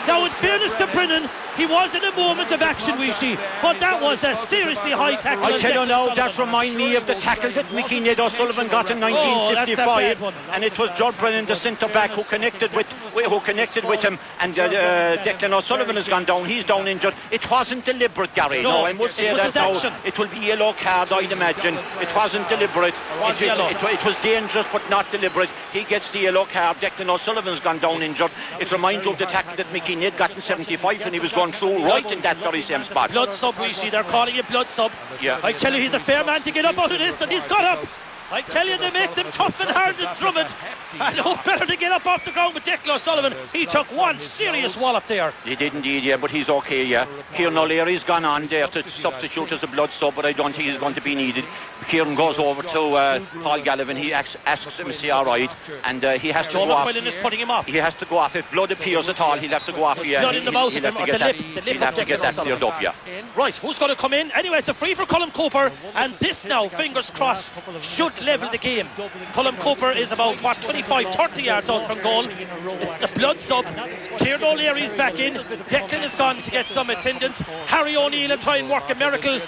Now, in fairness to Brennan, he was in a moment of action, Weeshy, but that was a seriously high tackle. I tell you now, that reminds me of the tackle that Mickey Ned O'Sullivan got in 1955, and it was George Brennan, the centre back, who connected with him, and Declan O'Sullivan has gone down. He's down injured. It wasn't deliberate, Gary. No, I must say that now. It will be yellow card, I'd imagine. It wasn't deliberate. It was dangerous, but not deliberate. He gets the yellow card. Declan O'Sullivan's gone down injured. It reminds you of the tackle that Mickey Ned got in 75 when he was going through right in that very same spot. Blood sub, Weeshy. They're calling it blood sub. Yeah. I tell you, he's a fair man to get up out of this, and he's got up. I tell you, they make them tough and hard and Drummond. And no better to get up off the ground with Declan O'Sullivan. He took one serious wallop there. He did indeed, yeah, but he's okay, yeah. Kieran O'Leary's gone on there to substitute as a blood sub, but I don't think he's going to be needed. Kieran goes over to Paul Galvin. He asks him is he all right, and he has to go off. Is putting him off. He has to go off. If blood appears at all, he'll have to go off. Yeah, blood in the mouth of him, or the lip. He'll have to get that cleared up, yeah. Right, who's going to come in? Anyway, it's a free for Colm Cooper, and this now, fingers crossed, should level the game. Colm Cooper is about, 25 25-30 yards out from goal. It's a blood sub. Kieran O'Leary's back in. Declan is gone to get some attendance. Harry O'Neill will try and work a miracle.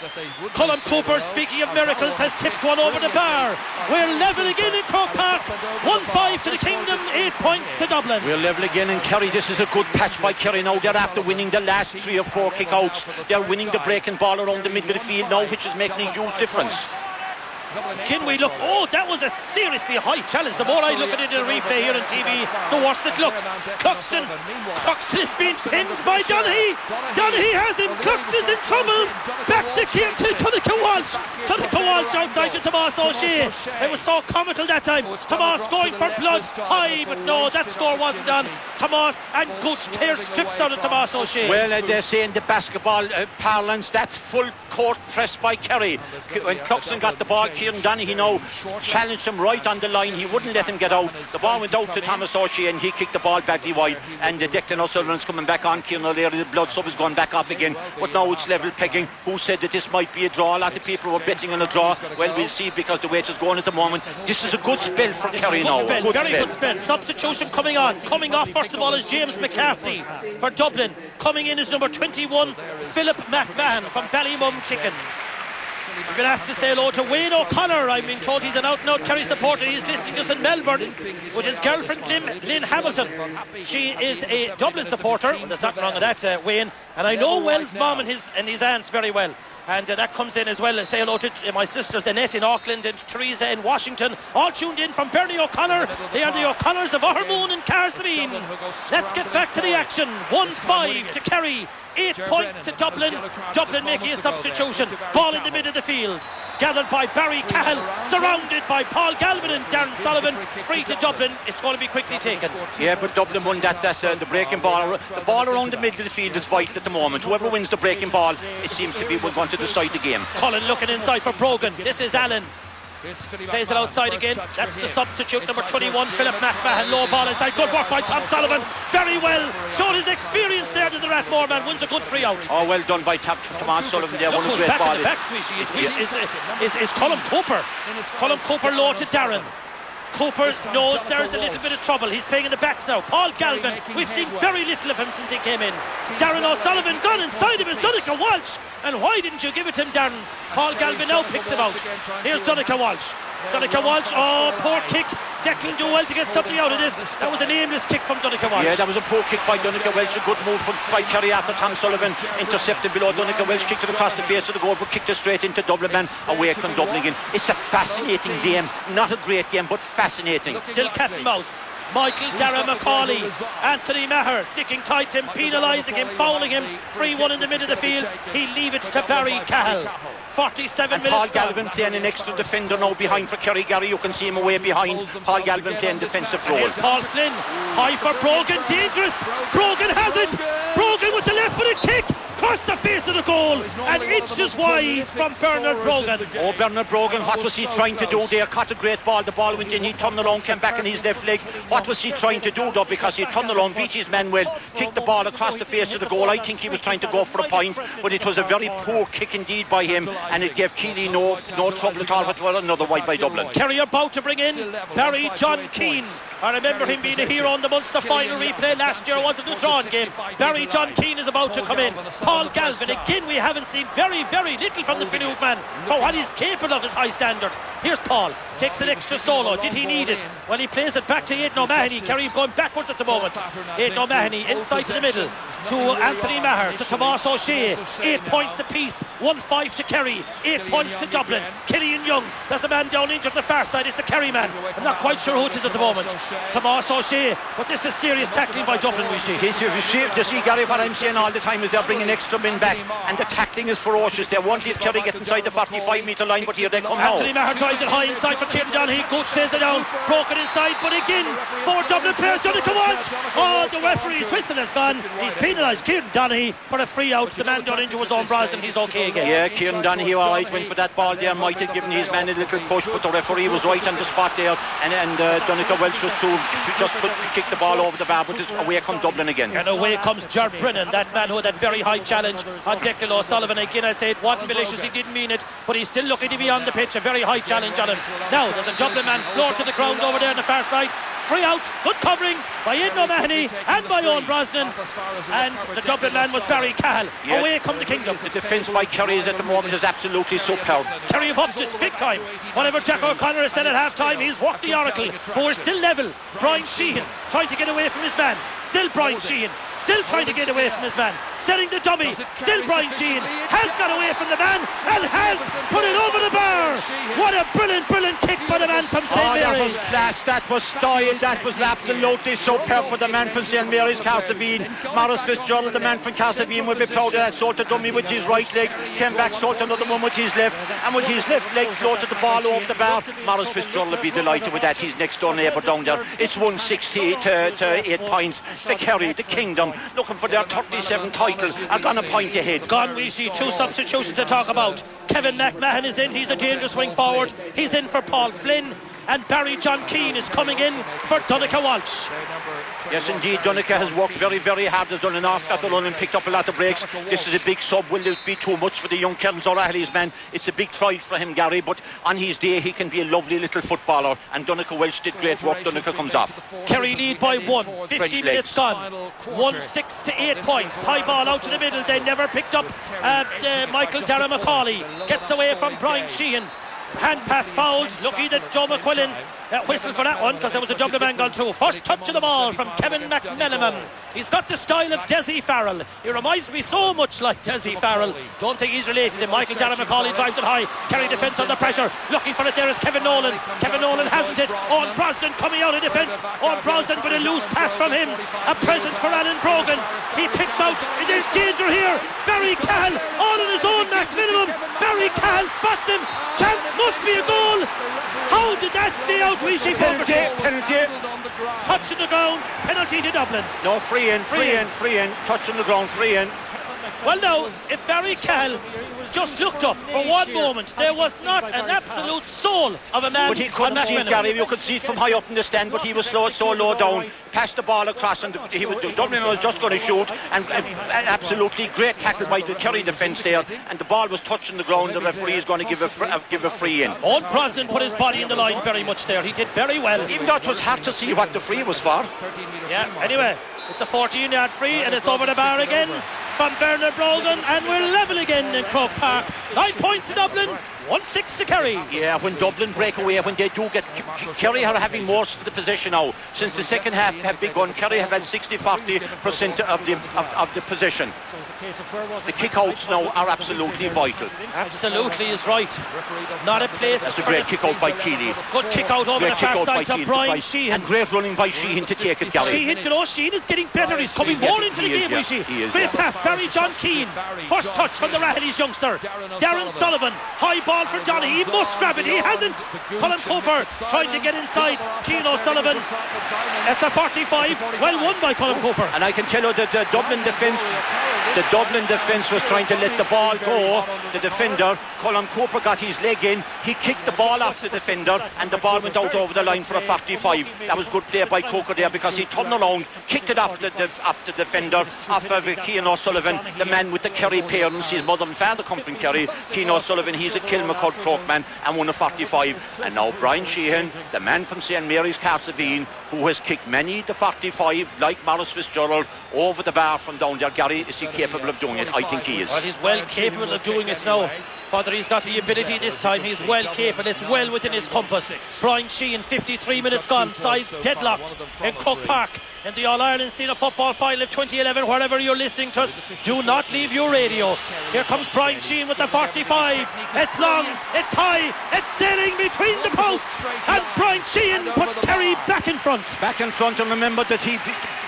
Colin Cooper, speaking of miracles, has tipped one over the bar. We're level again in Croke Park. 1-5 to the Kingdom, 8 points to Dublin. We're level again in Kerry. This is a good patch by Kerry now. They're after winning the last 3 or 4 kick-outs. They're winning the breaking ball around the middle of the field now, which is making a huge difference. Can we look? Oh, that was a seriously high challenge. The more I look at it in the replay here on TV, the worse it looks. Cluxton is being pinned by Donaghy. Donaghy has him. Cluxton's in trouble. Back to Tunica Walsh. Tunica Walsh outside to Tomas O'Shea. It was so comical that time. Tomas going for blood high, but no, that score wasn't on. Tomas and Gooch tear strips out of Tomas O'Shea. Well, they're saying the basketball parlance, that's full court press by Kerry. When Cluxton got the ball, Kieran Donaghy now challenged him right on the line. He wouldn't let him get out. The ball went out to Thomas O'Shea and he kicked the ball badly wide. And Declan O'Sullivan's coming back on. Kieran O'Leary, the blood sub, is going back off again. But now it's level pegging. Who said that this might be a draw? A lot of people were betting on a draw. Well, we'll see, because the way it's going at the moment. This is a good spell for Kerry now. Good spell. Substitution coming on. Coming off first of all is James McCarthy for Dublin. Coming in is number 21, Philip McMahon from Ballymum Kickens. We've been asked to say hello to Wayne O'Connor. I've been told he's an out-and-out Kerry supporter. He's listening to us in Melbourne with his girlfriend Lynn Hamilton. She is a Dublin supporter. Well, there's nothing wrong with that, Wayne. And I know Well's mum and his aunts very well. And that comes in as well. Say hello to my sisters Annette in Auckland and Teresa in Washington, all tuned in from Bernie O'Connor. They are the O'Connors of Armoon and Carsleen. Let's get back to the action. 1-5 to Kerry, 8 points to Dublin. Dublin making a substitution. Ball in the middle of the field, gathered by Barry Cahill, surrounded by Paul Galvin and Darren Sullivan. Free to Dublin. It's going to be quickly taken. Yeah, but Dublin won that the breaking ball. The ball around the middle of the field is vital at the moment. Whoever wins the breaking ball, it seems to be going to decide the game. Cullen looking inside for Brogan. This is Allen. Plays it outside again. That's the substitute, number 21, Philip McMahon. Low ball inside. Good work by Tom Sullivan. Very well. Showed his experience there to the Rathmore man. Wins a good free out. Oh, well done by Tomas Sullivan there. Look who's back ball in the back, Sweetie. Is Colm Cooper. Colm Cooper low to Darren. Cooper knows there's a little bit of trouble. He's playing in the backs now. Paul Galvin, we've seen very little of him since he came in. Darren O'Sullivan gone inside him is Donica Walsh. And why didn't you give it to him, Darren? Paul Galvin now picks him out. Here's Donica Walsh. Donica Walsh, oh, poor kick. Declan do well to get something out of this. That was an aimless kick from Donica Walsh. Yeah, that was a poor kick by Donica Walsh. A good move by Kerry after Tom Sullivan intercepted below. Donica Walsh kicked it across the face of the goal, but kicked it straight into Dublin man. Away come Dublin again. It's a fascinating game. Not a great game, but fascinating. Still cat and mouse. Michael Dara McCauley, Anthony Maher sticking tight to him, penalising him, fouling him. 3-1 in the middle of the field. He leave it to Barry Cahill. 47 and minutes. Paul Galvin playing an extra defender now behind for Kerry. Gary, you can see him away behind. Paul Galvin playing defensive role. Here's Paul Flynn, high for Brogan, dangerous. Brogan has it. Brogan with the left-footed kick. Across the face of the goal and inches wide from Bernard Brogan. Oh, Bernard Brogan, what was he trying to do there? Caught a great ball, the ball went in, he turned around, came back on his left leg. What was he trying to do though? Because he turned around, beat his man well, kicked the ball across the face of the goal. I think he was trying to go for a point, but it was a very poor kick indeed by him, and it gave Keeley no trouble at all. But well, another wide by Dublin. Kerry about to bring in Barry John Keane. I remember him being a hero in the Munster final replay last year. Was it the drawn game? Barry John Keane is about to come in. Paul Galvin, again we haven't seen very little from the Finuke man for what he's capable of his high standard. Here's Paul, takes an extra solo. Did he need it? Well, he plays it back to Aidan O'Mahony. Kerry going backwards at the moment. Aidan O'Mahony inside to the middle to Anthony Maher, to Tomas O'Shea. 8 points apiece. 1-5 to Kerry, 8 points to Dublin. Killian Young, there's a man down injured on the far side. It's a Kerry man. I'm not quite sure who it is at the moment. Tomas O'Shea, but this is serious tackling by Dublin, we see. You see, Gary, what I'm saying all the time is they're bringing extra men back, and the tackling is ferocious. They won't leave Kerry get inside the 45-metre line, but here they come now. Anthony Maher drives it high inside for Kieran Donaghy. Gooch stays it down, broken inside, but again, 4 Dublin players. Donica Walsh, oh, the referee's whistle has gone. He's penalised Kieran Donaghy for a free out. The man down injured was on Brosnan. He's okay again. Yeah, Kieran Donaghy alright, went for that ball there, might have given his man a little push, but the referee was right on the spot there, and Donica Walsh was through, just kicked the ball over the bar, but away come Dublin again. And away comes Ger Brennan, that man who had that very high challenge on Declan O'Sullivan. Again, I'd say it wasn't malicious, he didn't mean it, but he's still looking to be on the pitch. A very high challenge on him. Now there's a Dublin man floor to the ground over there on the far side. Free out, good covering by Aidan O'Mahony and by Owen Brosnan, and the Dublin man was Barry Cahill. Away come the Kingdom. The defence by Kerry at the moment is absolutely superb. Kerry have upped it big time. Whatever Jack O'Connor has said at half time, he's walked the oracle, but we're still level. Brian Sheehan trying to get away from his man. Still Brian Sheehan, still trying to get away from his man. Setting the dummy, still Brian Sheehan has got away from the man and has put it over the bar. What a brilliant kick by the man from St. Mary's. That was class, that was style, that was absolutely superb for the man from St. Mary's, Castlevine. Maurice Fitzgerald, the man from Castlevine, will be proud of that. Sort of dummy with his right leg, came back, sort another one with his left, and with his left leg floated the ball over the bar. Maurice Fitzgerald will be delighted with that. His next door neighbour down there. It's 160 to 8 points. The Kerry, the Kingdom, looking for their 37th title, are gone a point ahead. Gone we see two substitutions to talk about. Kevin McMahon is in, he's a dangerous wing forward. He's in for Paul Flynn, and Barry John Keane is coming in for Donncha Walsh. Yes, indeed, Donncha has worked very, very hard. Has done an awful lot of run and picked up a lot of breaks. This is a big sub. Will it be too much for the young Kearns O'Reilly's man? It's a big try for him, Gary, but on his day he can be a lovely little footballer, and Donncha Welsh did great work. Donncha comes off. Kerry lead by 1, 15 minutes gone. 1-6 to 8 points. High ball out to the middle. They never picked up Michael Darragh Macaulay. Gets away from Brian Sheehan. Hand pass fouled. Lucky that Joe McQuillan whistled for that one, because there was a Dublin man gone through. First touch of the ball from Kevin McMenamin. He's got the style of Desi Farrell. He reminds me so much like Desi Farrell. Don't think he's related to Michael Darragh Macaulay. Drives it high. Kerry defence under pressure. Looking for it there is Kevin Nolan. Kevin Nolan hasn't it. Owen Brosnan coming out of defence. Owen Brosnan with a loose pass from him. A present for Alan Brogan. He picks out. There's danger here. Barry Cahill all on his own McMenamin. Barry Cahill spots him. Chance must be a goal. How did that stay out? Penalty. Touch on the ground. Penalty to Dublin. No, free in. Touch on the ground, free in. Well, now, if Barry Cahill just looked up for one moment, there was not an absolute soul of a man. But he couldn't see it, Gary. You could see it from high up in the stand, but he was so low down. Passed the ball across, and Dublin was just going to shoot, and absolutely great tackle by the Kerry defence there, and the ball was touching the ground. The referee is going to give a free in. Owen Brosnan put his body in the line very much there. He did very well. Even though it was hard to see what the free was for. Yeah, anyway, it's a 14-yard free, and it's over the bar again from Bernard Brogan, and we're level again in Croke Park. 9 points to Dublin, 1-6 to Kerry. Yeah, when Dublin break away, when they do get... Kerry are having most of the possession now. Since the second half have begun, Kerry have had 60-40% of the possession. The kick-outs now are absolutely vital. Absolutely is right. Not a place... That's a great kick-out by Keeley. Good kick-out over the far side to Brian Sheehan. And great running by Sheehan to take it, Gary. Sheehan is getting better. He's coming more into the game, we see. Great pass, Barry John Keane. First touch from the Rahilly's youngster. Darren Sullivan. High ball for Donny. He must grab it. He hasn't. Colin Cooper trying to get inside. Keane O'Sullivan. It's a 45. Well won by Colin Cooper. And I can tell you that the Dublin defence was trying to let the ball go. The defender, Colin Cooper, got his leg in. He kicked the ball off the defender, and the ball went out over the line for a 45. That was good play by Cooper there, because he turned around, kicked it off the defender, off of Keane O'Sullivan, the man with the Kerry parents. His mother and father come from Kerry. Keane O'Sullivan, he's a Kilmacud Croke man, and won a 45. And now Brian Sheehan, the man from St. Mary's, Castlevine, who has kicked many the 45, like Maurice Fitzgerald, over the bar from down there. Gary, is he capable of doing it? I think he is. Well, he's well capable of doing it now. Whether he's got the ability this time, he's well capable. It's well within his compass. Brian Sheehan, 53 minutes gone, sides deadlocked in Croke Park in the All-Ireland Senior Football Final of 2011. Wherever you're listening to us, do not leave your radio. Here comes Brian Sheehan with the 45. It's long, it's high, it's sailing between the posts, and Brian Sheehan puts Kerry back in front. Back in front, and remember that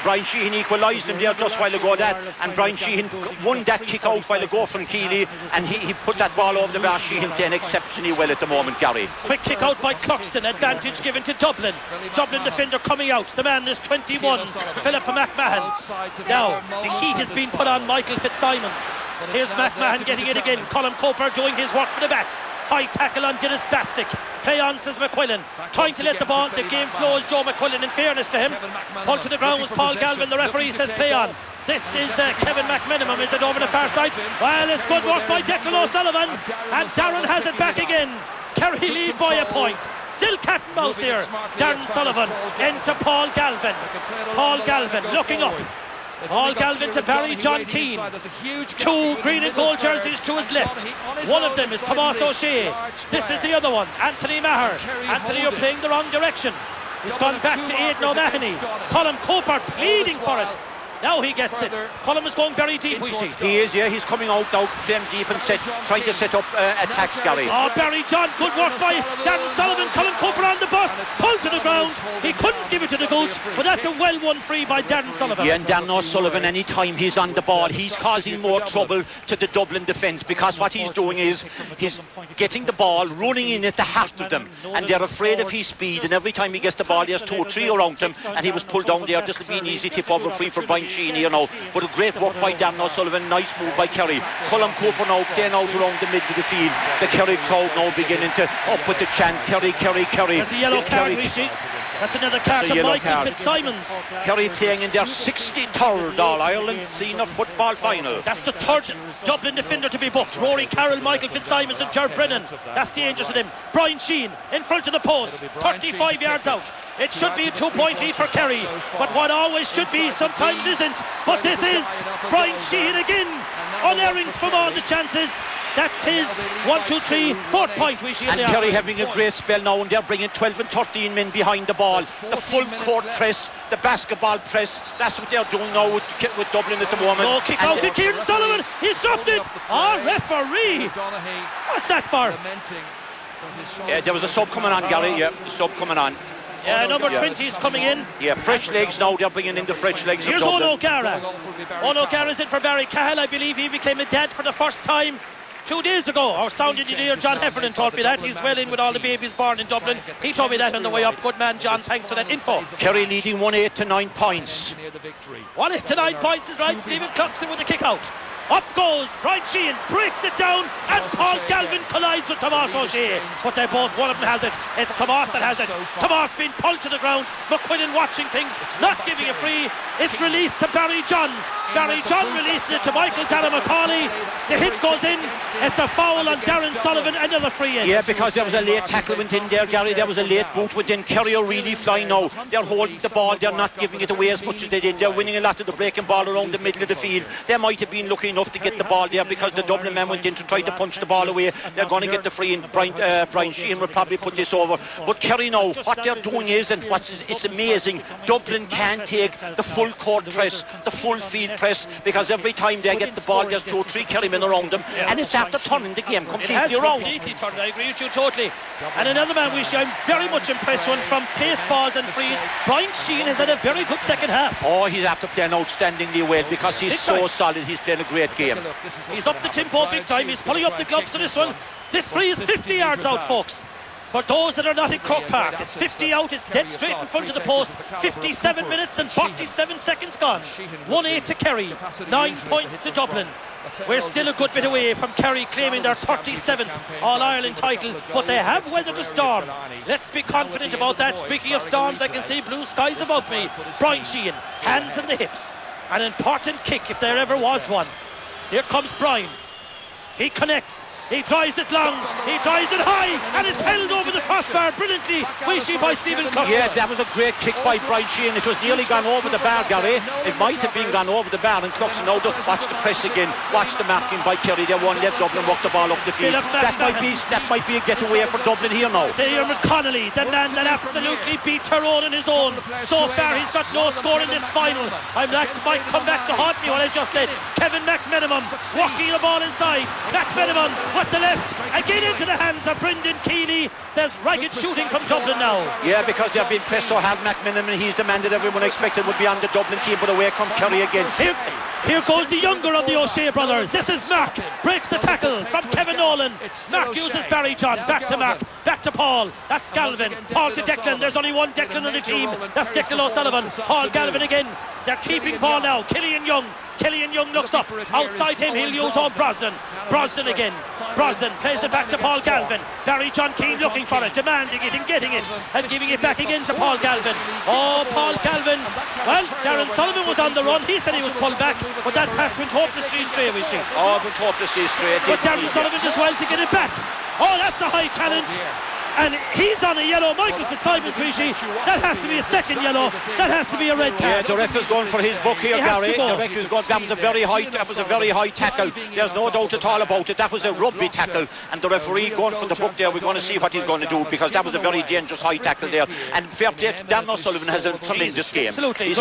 Brian Sheehan equalised him there just a while ago, and Brian Sheehan won that kick out while ago from Keeley, and he put that ball over the bar. Sheehan playing exceptionally well at the moment, Gary. Quick kick out by Cluxton, advantage given to Dublin. Dublin defender coming out, the man is 21, Philip McMahon. Now the heat has been put on Michael Fitzsimons. Here's McMahon getting it again. Colin Cooper doing his work for the backs. High tackle on Dennis Bastic. Play on, says McQuillan. Trying to let the ball. The game flows. Joe McQuillan, in fairness to him. Pulled to the ground was Paul Galvin. The referee says play on. This is Kevin McMenamin. Is it over the far side? Well, it's good work by Declan O'Sullivan. And Darren has it back again. Kerry lead by a point. Still cat and mouse here. Darren Sullivan into Paul Galvin. Paul Galvin looking up. Paul Galvin to Barry John Keane. Two green and gold jerseys to his left. One of them is Tomas O'Shea. This is the other one, Anthony Maher. Anthony, you're playing the wrong direction. He's gone back to Aidan O'Mahony. Colm Cooper pleading for it. Now he gets it. Colm is going very deep, we see. He is, yeah. He's coming out now, playing deep and trying to set up attacks, Gary. Oh, Barry John, good work by Darren Sullivan. Colm Cooper on the bus, pulled to the ground. He couldn't give it to the Gooch, but that's a well-won free by Darren Sullivan. Yeah, and Darren O'Sullivan, any time he's on the ball, he's causing more trouble to the Dublin defence, because what he's doing is he's getting the ball, running in at the heart of them, and they're afraid of his speed, and every time he gets the ball, there's 2 or 3 around him, and he was pulled down there. This will be an easy tip-over free for Brian Sheehan here now, but a great work by Darren O'Sullivan. Nice move by Kerry. Colm Cooper now playing out around the middle of the field. The Kerry crowd now beginning to up with the chant, Kerry, Kerry, Kerry. That's a yellow card, Rishi. That's another card to Michael Fitzsimons. Kerry playing in their 63rd All-Ireland Senior Football Final. That's the 3rd Dublin defender to be booked. Rory Carroll, Michael Fitzsimons and Ger Brennan. That's dangerous of them. Brian Sheehan in front of the post, 35 yards out. It should be a 2-point lead for Kerry, but what always should be sometimes isn't. But this is Brian Sheehan again, unerring from all the chances. That's his 1, 2, 3, 4th point we see. And Kerry having a great spell now, and they're bringing 12 and 13 men behind the ball. The full court press, the basketball press, that's what they're doing now with Dublin at the moment. Oh, kick out to Kieran Sullivan, he's dropped it. Oh, referee, what's that for? Yeah, there was a sub coming on, Gary. Yeah, sub coming on. Yeah, number 20 is coming in. Yeah, fresh legs now, they're bringing in the fresh legs. Here's Owen O'Gara. Owen O'Gara's in for Barry Cahill. I believe he became a dad for the first time 2 days ago. Our sound engineer John Heffernan told me that. He's well in with all the babies born in Dublin. He told me that on the way up. Good man, John, thanks for that info. Kerry leading 1-8 to 9 points. 1-8 to 9 points is right. Stephen Cluxton with the kick out. Up goes Brian Sheehan, breaks it down, and Paul Galvin collides with Tomas O'Shea. But they both, one of them has it. It's Tomas that has it. Tomas being pulled to the ground. McQuillan watching things, not giving a free. It's released to Barry John. Barry John released it to Michael Macaulay. The hit goes in. It's a foul on Darren Sullivan, another free in. Yeah, because there was a late tackle went in there, Gary. There was a late boot within. Kerry are really flying now. They're holding the ball. They're not giving it away as much as they did. They're winning a lot of the breaking ball around the middle of the field. They might have been lucky enough to get the ball there because the Dublin men went in to try to punch the ball away. They're going to get the free in. Brian Sheehan will probably put this over. But Kerry now, what they're doing is, and it's amazing, Dublin can take the full court press, the full field press, because every time they get the ball, there's 2 or 3 Kerry men around them, and it's after turning the game completely around. Completely turned. I agree with you totally. And another man I'm very much impressed with from pace balls and frees. Brian Sheehan has had a very good second half. Oh, he's after playing outstandingly well because he's so solid. He's playing a great game. He's up the tempo big time. He's pulling up the gloves for this one. This free is 50 yards out, folks. For those that are not in Croke Park, it's 50 out, it's dead straight in front of the post. 57 minutes and 47 seconds gone. 1-8 to Kerry, 9 points to Dublin. We're still a good bit away from Kerry claiming their 37th All-Ireland title, but they have weathered the storm. Let's be confident about that. Speaking of storms, I can see blue skies above me. Brian Sheehan, hands in the hips. An important kick if there ever was one. Here comes Brian. He connects, he drives it long, he drives it high, and it's held over the crossbar brilliantly, we see by Stephen Cluxton. Yeah, that was a great kick by Brian Sheehan. It was nearly gone over the bar, Gary. It might have been gone over the bar, and Cluxton now watch the press again, watch the marking by Kerry. They won't let Dublin walk the ball up the field. That might be a getaway for Dublin here now. Dermot Connolly, the man that absolutely beat Tyrone on his own. So far he's got no score in this final. That might come back to haunt me what I just said. Kevin McMenamon walking the ball inside. McMenamon with the left, again into the hands of Brendan Keeley. There's ragged shooting from Dublin now. Yeah, because they've been pressed so hard. McMenamon, he's the man that everyone expected would be on the Dublin team, but away comes Kerry again. Here goes the younger of the O'Shea brothers. This is Mark, breaks the tackle from Kevin Nolan. Mark uses Barry John, back to Mark, back to Paul. That's Galvin, Paul to Declan. There's only one Declan on the team. That's Declan O'Sullivan. Paul Galvin again. They're keeping ball now. Killian Young looks up. Outside him, he'll use on Brosnan. Brosnan again. Brosnan plays it back to Paul Galvin. Barry John Keane looking for it, demanding it and getting it, and giving it back again to Paul Galvin. Oh, Paul Galvin. Well, Darren Sullivan was on the run. He said he was pulled back, but that pass went hopelessly straight, we see. Oh, it went hopelessly straight. But Darren Sullivan does well to get it back. Oh, that's a high challenge. And he's on a yellow. Michael Fitzsimons, Rishi. That has to be a second yellow. That has to be a red card. Yeah, the ref is going for his book here, Gary. The ref is going. That was a very high tackle. There's no doubt at all about it. That was a rugby tackle, and the referee going for the book there. We're going to see what he's going to do, because that was a very dangerous high tackle there. And fair play to Dan O'Sullivan, has a tremendous game. Absolutely,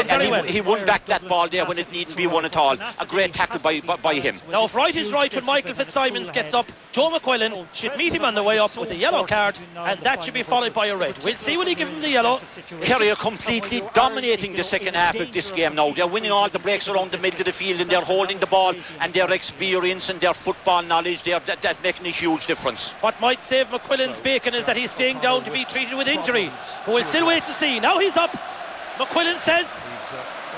he won back that ball there when it needn't be won at all. A great tackle by him. Now, if right is right, when Michael Fitzsimons gets up, Joe McQuillan should meet him on the way up with a yellow card, and that should be followed by a red. We'll see when he gives him the yellow. Kerry are completely dominating the second half of this game now. They're winning all the breaks around the middle of the field, and they're holding the ball, and their experience and their football knowledge, that's making a huge difference. What might save McQuillan's bacon is that he's staying down to be treated with injury. But we'll still wait to see. Now he's up. McQuillan says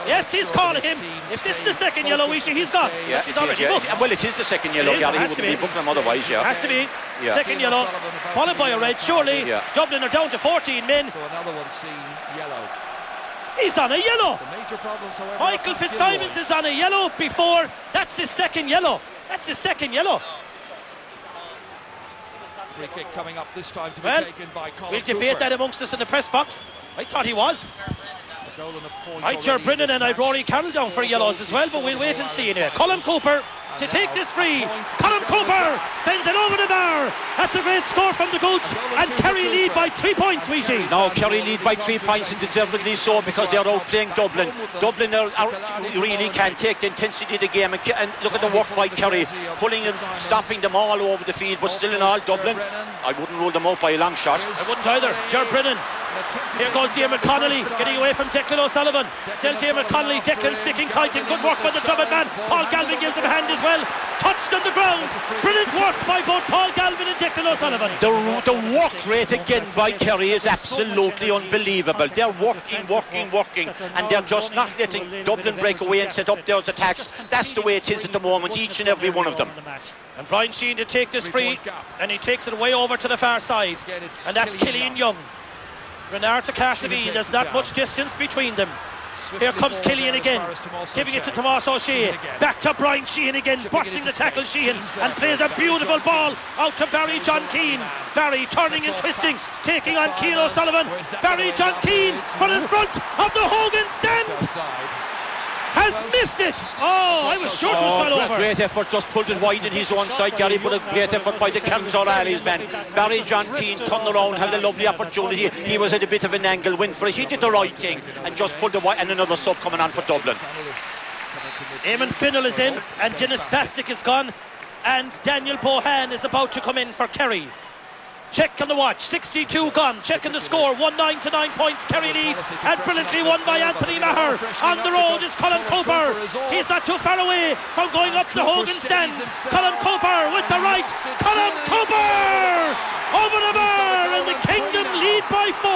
yes, he's calling him. If this is the second yellow, he's gone. Yeah, he's already booked. Well, it is the second yellow, Gary. He wouldn't be booking him otherwise, yeah. Has to be. Yeah. Second yellow, followed by a red, surely. Yeah. Dublin are down to 14 men. So another one seen yellow. He's on a yellow. The major problems, however, Michael Fitzsimons is on a yellow before. That's his second yellow. That's his second yellow. Free kick coming up this time to be taken by Colin We'll debate that amongst us in the press box. I thought he was. I'd Ger Brennan and I'd Rory Carroll down for yellows as well, but we'll wait and see anyway. Colin Cooper to take this free. Colin Cooper sends it over the bar. That's a great score from the Gooch, and Kerry lead by 3 points, Rishi. Now Kerry lead by 3 points, and deservedly so, because they're outplaying Dublin. Dublin really can take the intensity of the game, and look at the work by Kerry, pulling and stopping them all over the field, but still in all, Dublin, I wouldn't rule them out by a long shot. I wouldn't either. Ger Brennan. Here goes Diarmuid Connolly getting away from Declan O'Sullivan. Still Diarmuid Connolly. Declan sticking tight, and good work by the Drummond man. Paul Galvin gives him a hand as well. Touched on the ground. Brilliant work by both Paul Galvin and Declan O'Sullivan. The work rate again by Kerry is absolutely unbelievable. They're working, and they're just not letting Dublin break away and set up their attacks. That's the way it is at the moment, each and every one of them. And Brian Sheehan to take this free, and he takes it way over to the far side, and that's Killian Young. Renard to Carsavine, there's not much distance between them. Here comes Killian again, giving it to Tomás O'Shea. Back to Brian Sheehan again, busting the tackle Sheehan, and plays a beautiful ball out to Barry John Keane. Barry turning and twisting, taking on Keane O'Sullivan. Barry John Keane from in front of the Hogan stand. Has missed it. Oh, I was sure it was gone over. Great effort, just pulled it wide in his own side, Gary, but a great effort by the Cairns O'Reilly's man. Barry John Keane turned around, had a lovely opportunity. He was at a bit of an angle, went for it. He did the right thing and just pulled it wide, and another sub coming on for Dublin. Eamon Finnell is in, and Dennis Pastic is gone, and Daniel Bohan is about to come in for Kerry. Check on the watch, 62 gone. Check on the score, 1-9 to 9 points. Kerry lead, and brilliantly won by Anthony Maher. On the road is Colin Cooper. He's not too far away from going up the Hogan stand. Colin Cooper with the right. Colin Cooper over the bar, and the Kingdom lead by 4.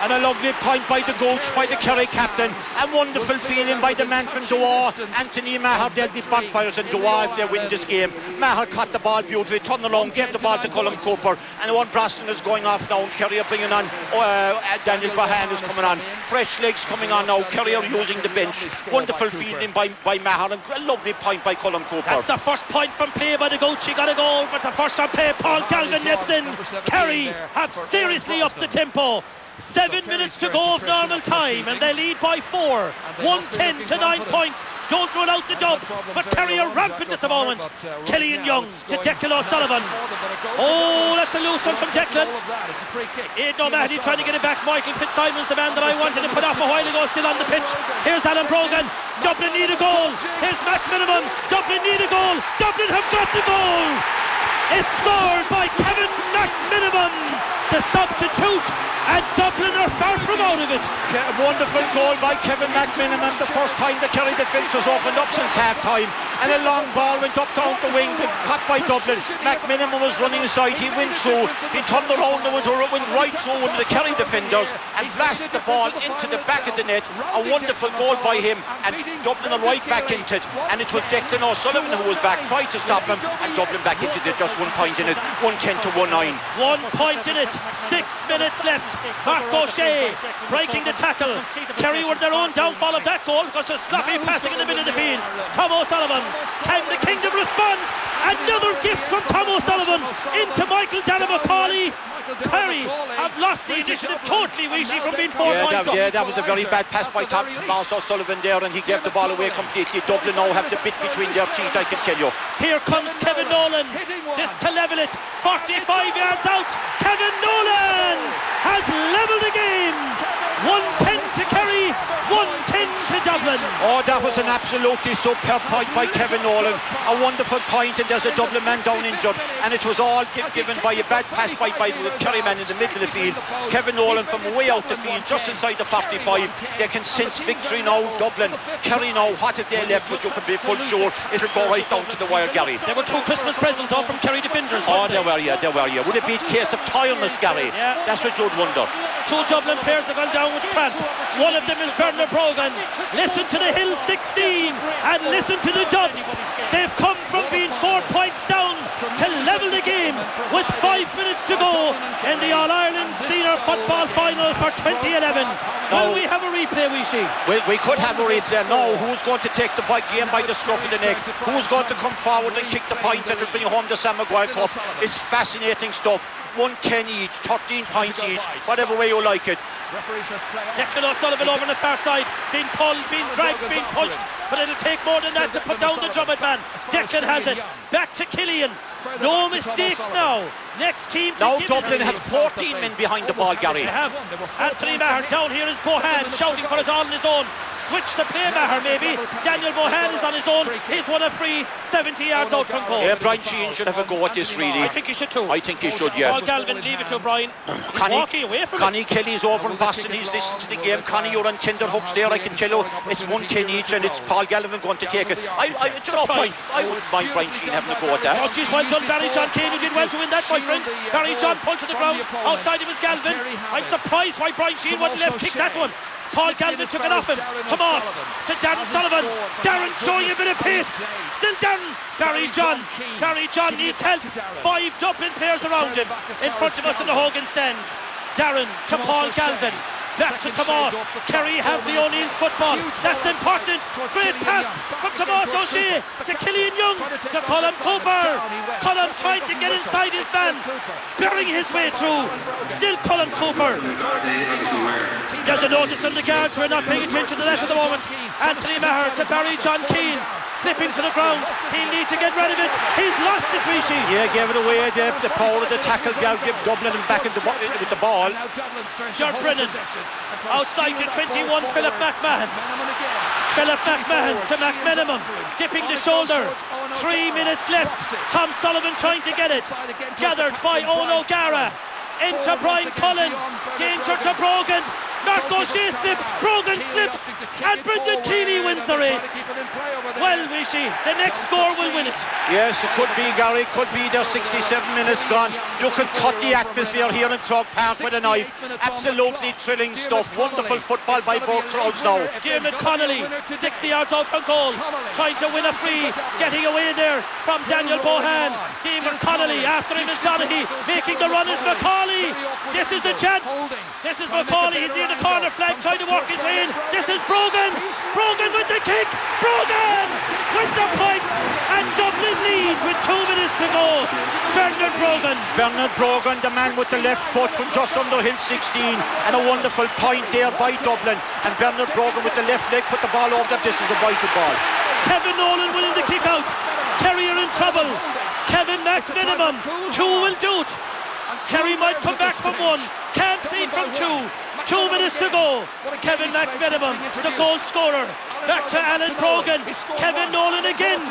And a lovely point by the Gooch, by the Kerry captain. A wonderful feeling by the man from Doha, Anthony Maher. There'll be bonfires in Doha if they win this game. Maher caught the ball beautifully, turned along, gave the ball to Colin Cooper, and one Brosnan is going off now. Kerry are bringing on Daniel Bohan is coming on. Fresh legs coming on now. Kerry are using the bench. Wonderful fielding by Maher, and a lovely point by Colin Cooper. That's the first point from play by the Gooch. He got a goal, but the first on play, Paul Galvin nips in. Kerry have seriously upped the tempo. 7 minutes to go of normal time, and they lead by 4. 110 to 9 points. Don't rule out the Dubs, but Kerry are rampant at the moment. Killian Young to Declan O'Sullivan. Oh, that's a loose one from Declan. Aidan O'Mahony trying to get it back. Michael Fitzsimons, the man that I wanted to put off a while ago, still on the pitch. Here's Alan Brogan. Dublin need a goal. Here's Mac Minimum. Dublin need a goal. Dublin have got the goal. It's scored by Kevin McMinimum, the substitute, and Dublin are far from out of it. A wonderful goal by Kevin McMinimum, the first time the Kerry defence was opened up since half-time, and a long ball went up down the wing, caught by Dublin. McMinimum was running inside, he went through, he turned around and went right through one of the Kerry defenders and blasted the ball into the back of the net. A wonderful goal by him, and Dublin are right back into it, and it was Declan O'Sullivan who was back, tried to stop him, and Dublin back into it, just 1 point in it, 110 to 1-9. 1 point in it, 6 minutes left. Mark O'Shea breaking the tackle. Kerry were their own downfall of that goal because of sloppy passing in the middle of the field. Tom O'Sullivan, can the Kingdom respond? Another gift from Tom O'Sullivan into Michael Dana-McCauley. Kerry have lost the initiative totally, Weeshy, from being 4 points up. Yeah, that was a very bad pass by Thomas O'Sullivan there, and he gave the ball away completely. Dublin now have the bit between their teeth, I can tell you. Here comes Kevin Nolan, this to level it, 45 yards out. Kevin Nolan has levelled the game. 110 to Kerry, 110 to Dublin. Oh, that was an absolutely superb point by Kevin Nolan. A wonderful point, and there's a Dublin man down injured, and it was all given by a bad pass by Kerry man in the middle of the field. Kevin Nolan from way out the field, just inside the 45. They can sense victory now, Dublin. Kerry now, what have they left? But you can be full sure it'll go right down to the wire, Gary. There were 2 Christmas presents though from Kerry defenders. Oh, they were, yeah. Would it be a case of tiredness, Gary? Yeah. That's what you'd wonder. 2 Dublin players have gone down with cramp. One of them is Bernard Brogan. Listen to the Hill 16 and listen to the Dubs. They've come from being 4 points down to level the game with 5 minutes to go in the All-Ireland Senior Football Final for 2011. Will we have a replay, Weeshy? We could have a replay now. Who's going to take the game by the scruff of the neck? Who's going to come forward and kick the point that will bring home the Sam Maguire Cup? It's fascinating stuff. 110 each, 13 points each, whatever way you like it. Declan O'Sullivan over on the far side, being pulled, being dragged, being pushed, but it'll take more than that to put down the Drummond man. Declan has it, back to Killian. No mistakes now. Next team to now Dublin have 14 men behind the ball, Gary. They have. Anthony Maher down here is Bohan shouting for it all on his own. Switch the play, Maher maybe. Daniel Bohan is on his own. He's won a free 70 yards out from goal. Yeah, Brian Sheehan should have a go at this, really. I think he should too. I think he should, yeah. Paul Galvin, leave it to Brian. He's walking away from Connie Kelly's over in Boston. He's listened to the game. Connie, you're on tender hooks there. I can tell you it's 110 each, and it's Paul Galvin going to take it. I wouldn't mind Brian Sheehan having a go at that. Oh, geez, well done, Barry John Kane. You did well to win that, my friend. Barry John pulled to the ground. Outside him is Galvin. I'm surprised why Brian Sheehan wouldn't left kick that one. Paul Galvin took it off him. Tomas to Darren Sullivan. Darren showing a bit of pace. Still Darren. Barry John. Barry John needs help. 5 Dublin players around him in front of us in the Hogan stand. Darren to Paul Galvin. Back to Tomas. Kerry have the O'Neill's football. That's important. Great pass from Tomas O'Shea to Killian Young to Colin Cooper. Colin trying to get inside his man, bearing his way through. Still Colin Cooper. There's a notice on the guards. We're not paying attention to that at the moment. Anthony Maher to Barry John Keane. Slipping to the ground. He'll need to get rid of it. He's lost it, Rishi. Yeah, gave it away. The power of the tackle give Dublin and back with the ball. John Brennan outside to 21. Philip McMahon. Philip McMahon to McMenamin, dipping the shoulder. 3 minutes left. Tom Sullivan trying to get it. Gathered by Owen O'Gara. Into Brian Cullen. Danger to Brogan. Mark O'Shea slips, Brogan slips, and Brendan Keeley wins the race. Well, Rishi, the next score will win it. Yes, it could be, Gary, could be. There's 67 minutes gone. You could cut the atmosphere here in Croke Park with a knife. Absolutely thrilling stuff. Wonderful football by both crowds now. Diarmuid Connolly, 60 yards out from goal, trying to win a free, getting away there from Daniel Bohan. Diarmuid Connolly, after him is Donaghy, making the run is McCauley. This is the chance. This is McCauley. He's near the corner flag, trying to work his way in. This is Brogan. Brogan with the kick. Brogan with the point, and Dublin lead with 2 minutes to go. Bernard Brogan. Bernard Brogan, the man with the left foot from just under Hill 16, and a wonderful point there by Dublin. And Bernard Brogan with the left leg put the ball over them. This is a vital ball. Kevin Nolan winning the kick out. Kerry are in trouble. Kevin McMenamin, 2 will do it. Kerry might come back from 1. Can't see it from 2. 2 minutes to go. Kevin McMenamin, the goal scorer. Back to Alan Brogan. Kevin Nolan again.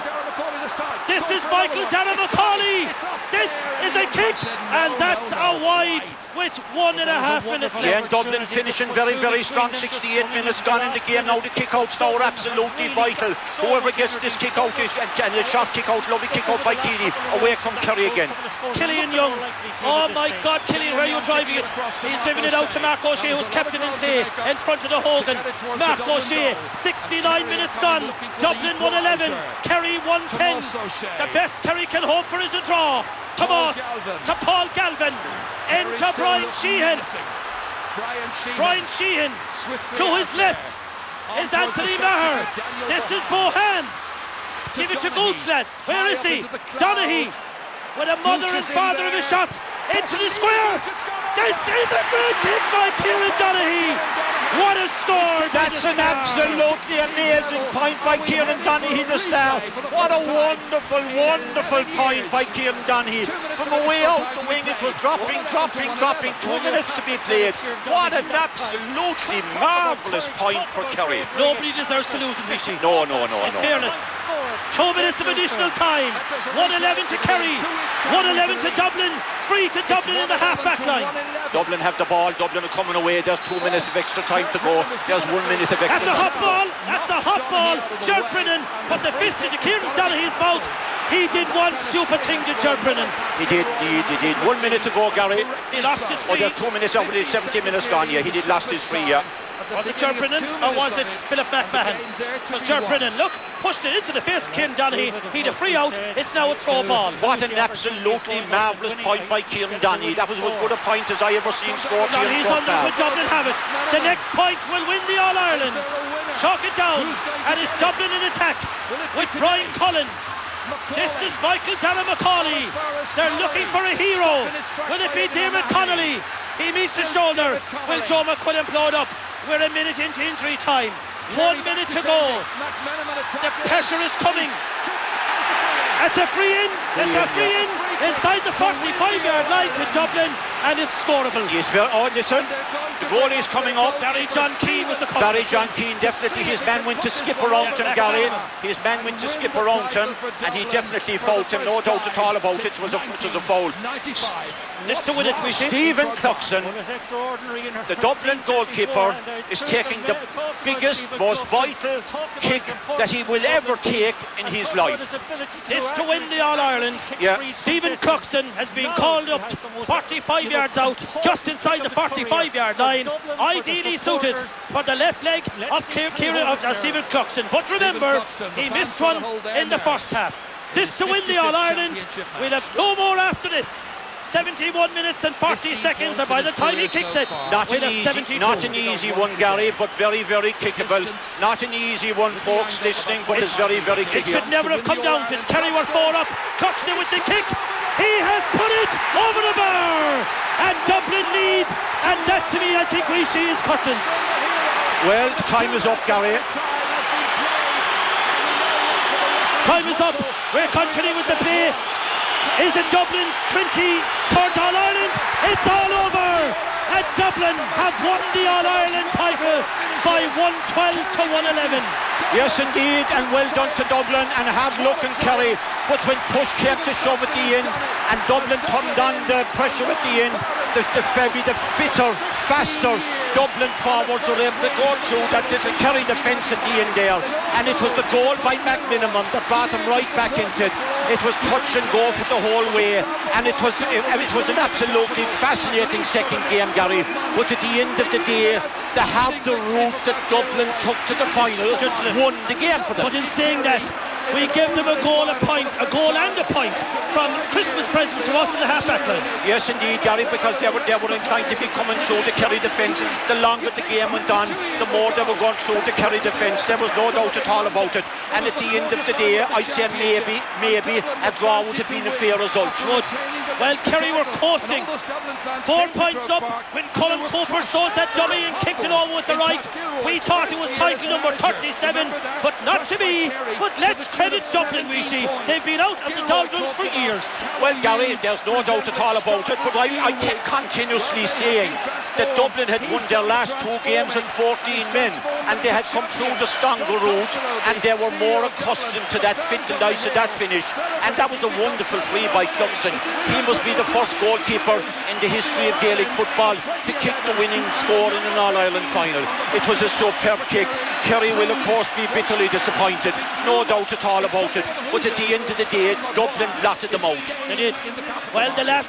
This is Michael Dana-McCauley. This is a kick, and that's a wide with 1.5 minutes left. Yeah, and Dublin finishing very, very strong. 68 minutes gone in the game now. The kick-outs now are absolutely vital. Whoever gets this kick-out is, and a short kick-out, lovely kick-out by Keeley. Away come Kerry again. Killian Young. Oh my God, Killian, where are you driving it? He's driven it out to Mark O'Shea, who's kept it in play in front of the Hogan. Mark O'Shea, 69 minutes gone. Dublin 111, Kerry 110. The best Kerry can hope for is a draw. Tomas to Paul Galvin. Into Brian Sheehan. Brian Sheehan. To his left is Anthony Maher. This is Bohan. Give it to Gooch, lads. Where is he? Donaghy with a mother and father of a shot into the square. This is a great kick by Kieran Donaghy. What a score! That's an absolutely amazing point by Kieran Donaghy, the star. What a wonderful, wonderful point by Kieran Donaghy. From away out the wing, it was dropping. 2 minutes to be played. What an absolutely marvellous point for Kerry. Nobody deserves to lose it, Vichy. No. In fairness, 2 minutes of additional time. 1-11 to Kerry, 1-11 to Dublin. Free to Dublin in the half-back line. Dublin have the ball. Dublin are coming away. There's 2 minutes of extra time to go. There's 1 minute of extra time. That's a hot ball. Ger Brennan put the fist into Kieran Donaghy's mouth. He did one stupid thing to Ger Brennan. He did. 1 minute to go, Gary. He lost his free. There's 2 minutes over the 70 minutes gone. Yeah, he did lost his free. Yeah. Was it Ger Brennan or was it Philip McMahon? It was Ger Brennan. Look, pushed it into the face of Kieran Donaghy. He'd a free out. It's now a throw ball. What an absolutely marvellous point by Kieran Donaghy. That was as good a point as I ever seen scored here in He's under with Dublin have it. The next point will win the All-Ireland. Chalk it down. And it's Dublin in attack with Brian Cullen. This is Michael Dalla-McCauley. They're looking for a hero. Will it be Dermot Connolly? He meets the shoulder. Will Joe McQuillan blow it up? We're a minute into injury time. 1 minute to go. The pressure is coming. It's a free in. Inside the 45-yard line to Dublin, and it's scoreable. Listen, the goalie's coming up. Barry John Keane was the cover. Barry John Keane, definitely his man went to skip around him, Gary. His man went to skip around him, and he definitely fouled him, no doubt at all about it. It was a foul. This to win it, we see. Stephen Cluxon, the Dublin goalkeeper, is taking the biggest, most vital kick that he will ever take in his life. This to win the All-Ireland. Yeah. Stephen Cluxton has been called up 45 yards out, just inside the 45-yard line, ideally suited for the left leg of Stephen Cluxton. But remember, he missed one in the first half. This to win the All-Ireland. We'll have no more after this. 71 minutes and 40 seconds, and by the time he kicks it, not an easy one, Gary, but very, very kickable. Not an easy one, folks listening, but it's very, very kickable. It should never have come down to it. Kerry were 4 up. Cluxton with the kick. He has put it over the bar, and Dublin lead. And that, to me, I think we see is curtains. Well, time is up, Gary. Time is up. We're continuing with the play. Is it Dublin's 23rd All-Ireland? It's all over, and Dublin have won the All-Ireland title by 112 to 111. Yes indeed, and well done to Dublin, and hard luck in Kerry. But when push came to shove at the end, and Dublin turned on the pressure at the end, the fitter, faster Dublin forwards were able to go through that little Kerry defence at the end there, and it was the goal by McMinimum that brought them right back into it. It was touch and go for the whole way, and it was an absolutely fascinating second game, Gary. But at the end of the day, they have the route that Dublin took to the final, won the game for them. But in saying that, we gave them a goal and a point from Christmas presents from us in the half-back line. Yes indeed, Gary, because they were inclined to be coming through the Kerry defence. The longer the game went on, the more they were going through the Kerry defence. There was no doubt at all about it. And at the end of the day, I'd say maybe a draw would have been a fair result. Well, Kerry were coasting. 4 points up when Colin Cooper sold that dummy and kicked it over with the right. We thought it was title number 37, but not to be. But let's credit Dublin, we see. They've been out of the doldrums for years. Well, Gary, there's no doubt at all about it, but I kept continuously saying that Dublin had won their last 2 games at 14 men, and they had come through the stronger route, and they were more accustomed to that fit and ice of that finish. And that was a wonderful free by Cluxon. He must be the first goalkeeper in the history of Gaelic football to kick the winning score in an All-Ireland final. It was a superb kick. Kerry will of course be bitterly disappointed, no doubt at all about it, but at the end of the day, Dublin blotted them out. They did. Well, the last